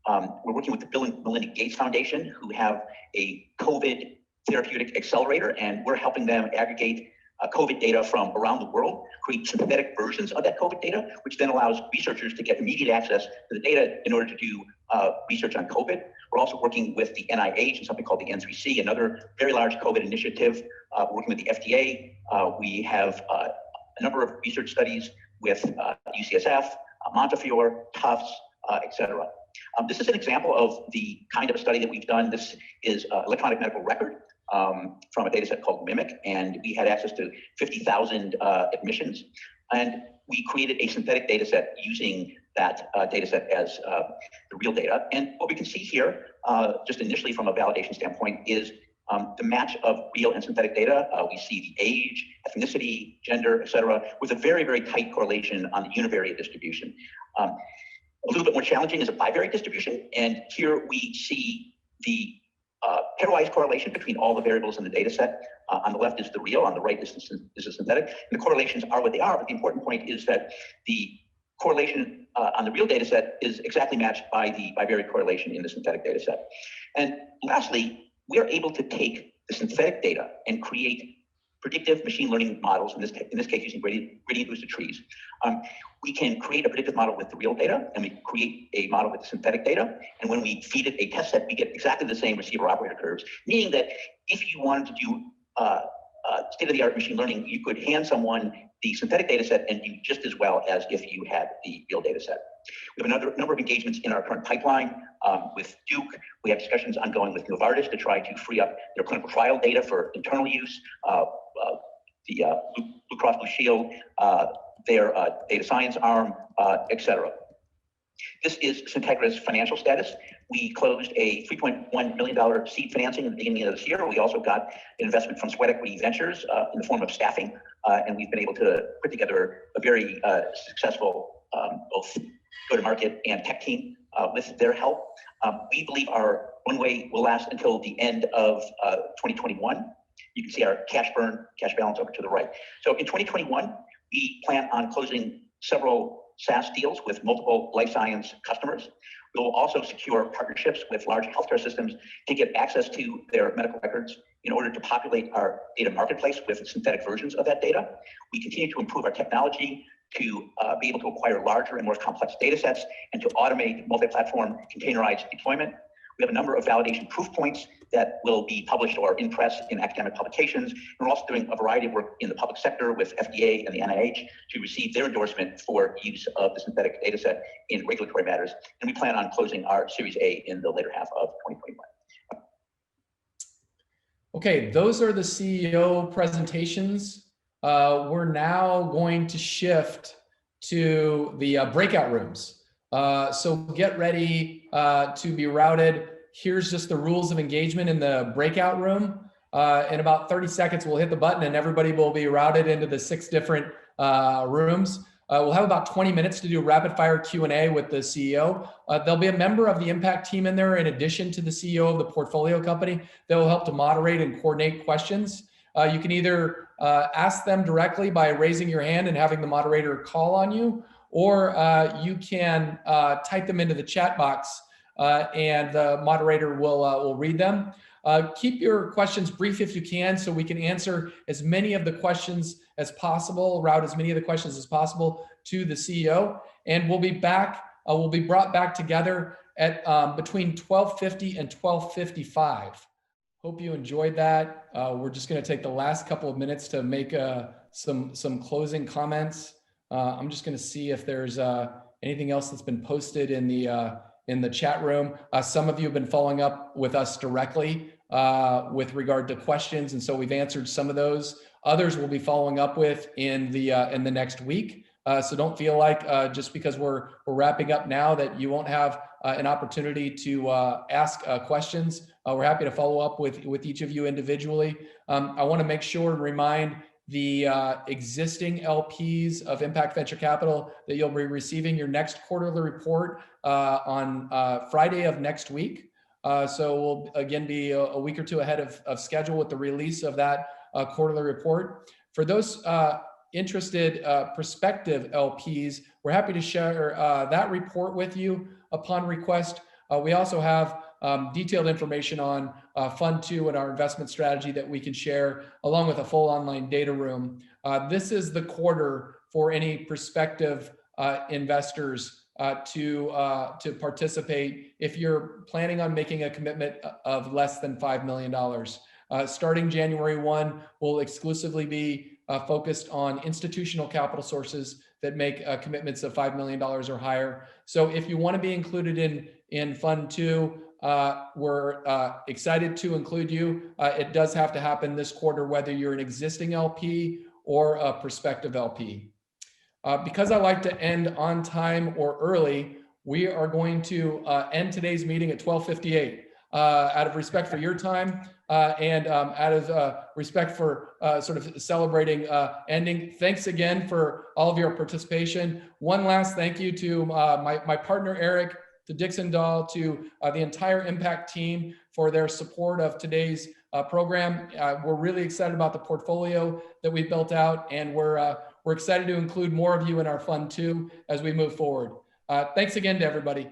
We're working with the Bill and Melinda Gates Foundation, who have a COVID therapeutic accelerator, and we're helping them aggregate COVID data from around the world, create synthetic versions of that COVID data, which then allows researchers to get immediate access to the data in order to do research on COVID. We're also working with the NIH and something called the N3C, another very large COVID initiative, working with the FDA. We have a number of research studies with UCSF, Montefiore, Tufts, et cetera. This is an example of the kind of a study that we've done. This is electronic medical record from a data set called Mimic, and we had access to 50,000 admissions. And we created a synthetic data set using that data set as the real data. And what we can see here, just initially from a validation standpoint, is the match of real and synthetic data. We see the age, ethnicity, gender, et cetera, with a very, very tight correlation on the univariate distribution. A little bit more challenging is a bivariate distribution. And here we see the pairwise correlation between all the variables in the data set. On the left is the real, on the right is the synthetic. And the correlations are what they are, but the important point is that the correlation on the real data set is exactly matched by the bivariate correlation in the synthetic data set. And lastly, we are able to take the synthetic data and create predictive machine learning models, in this case using gradient boosted trees. We can create a predictive model with the real data, and we create a model with the synthetic data. And when we feed it a test set, we get exactly the same receiver operator curves, meaning that if you wanted to do state-of-the-art machine learning, you could hand someone the synthetic data set and do just as well as if you had the real data set. We have a number of engagements in our current pipeline with Duke. We have discussions ongoing with Novartis to try to free up their clinical trial data for internal use. The Blue Cross Blue Shield, their data science arm, et cetera. This is Syntegra's financial status. We closed a $3.1 million seed financing at the beginning of this year. We also got an investment from Sweat Equity Ventures in the form of staffing, and we've been able to put together a very successful both go-to-market and tech team with their help. We believe our runway will last until the end of 2021. You can see our cash balance over to the right. So in 2021, we plan on closing several SaaS deals with multiple life science customers. We will also secure partnerships with large healthcare systems to get access to their medical records in order to populate our data marketplace with synthetic versions of that data. We continue to improve our technology to be able to acquire larger and more complex data sets and to automate multi-platform containerized deployment. We have a number of validation proof points that will be published or in press in academic publications. And we're also doing a variety of work in the public sector with FDA and the NIH to receive their endorsement for use of the synthetic data set in regulatory matters. And we plan on closing our Series A in the later half of 2021. Okay, those are the CEO presentations. We're now going to shift to the breakout rooms. So get ready to be routed. Here's just the rules of engagement in the breakout room. In about 30 seconds, we'll hit the button and everybody will be routed into the 6 different Rooms. We'll have about 20 minutes to do rapid fire Q&A with the CEO. There'll be a member of the impact team in there in addition to the CEO of the portfolio company that will help to moderate and coordinate questions. You can either ask them directly by raising your hand and having the moderator call on you, or you can type them into the chat box and the moderator will read them. Keep your questions brief if you can, so we can answer as many of the questions as possible, route as many of the questions as possible to the CEO. And we'll be back, we'll be brought back together at between 12:50 and 12:55. Hope you enjoyed that. We're just going to take the last couple of minutes to make some closing comments. I'm just going to see if there's anything else that's been posted in the chat room. Some of you have been following up with us directly with regard to questions, and so we've answered some of those. Others will be following up with in the next week. So don't feel like just because we're wrapping up now that you won't have an opportunity to ask questions. We're happy to follow up with each of you individually. I want to make sure and remind the existing LPs of Impact Venture Capital that you'll be receiving your next quarterly report on Friday of next week. So we'll again be a week or two ahead of schedule with the release of that quarterly report. For those interested prospective LPs, we're happy to share that report with you upon request. We also have detailed information on Fund 2 and our investment strategy that we can share, along with a full online data room. This is the quarter for any prospective investors to participate if you're planning on making a commitment of less than $5 million. Starting January 1, we'll exclusively be focused on institutional capital sources that make commitments of $5 million or higher. So if you want to be included in Fund 2, we're excited to include you. It does have to happen this quarter, whether you're an existing LP or a prospective LP. Because I like to end on time or early, we are going to end today's meeting at 12:58. Out of respect for your time and out of respect for sort of celebrating ending. Thanks again for all of your participation. One last thank you to my partner, Eric, to Dixon Dahl, to the entire Impact team for their support of today's program. We're really excited about the portfolio that we built out, and we're excited to include more of you in our Fund 2 as we move forward. Thanks again to everybody.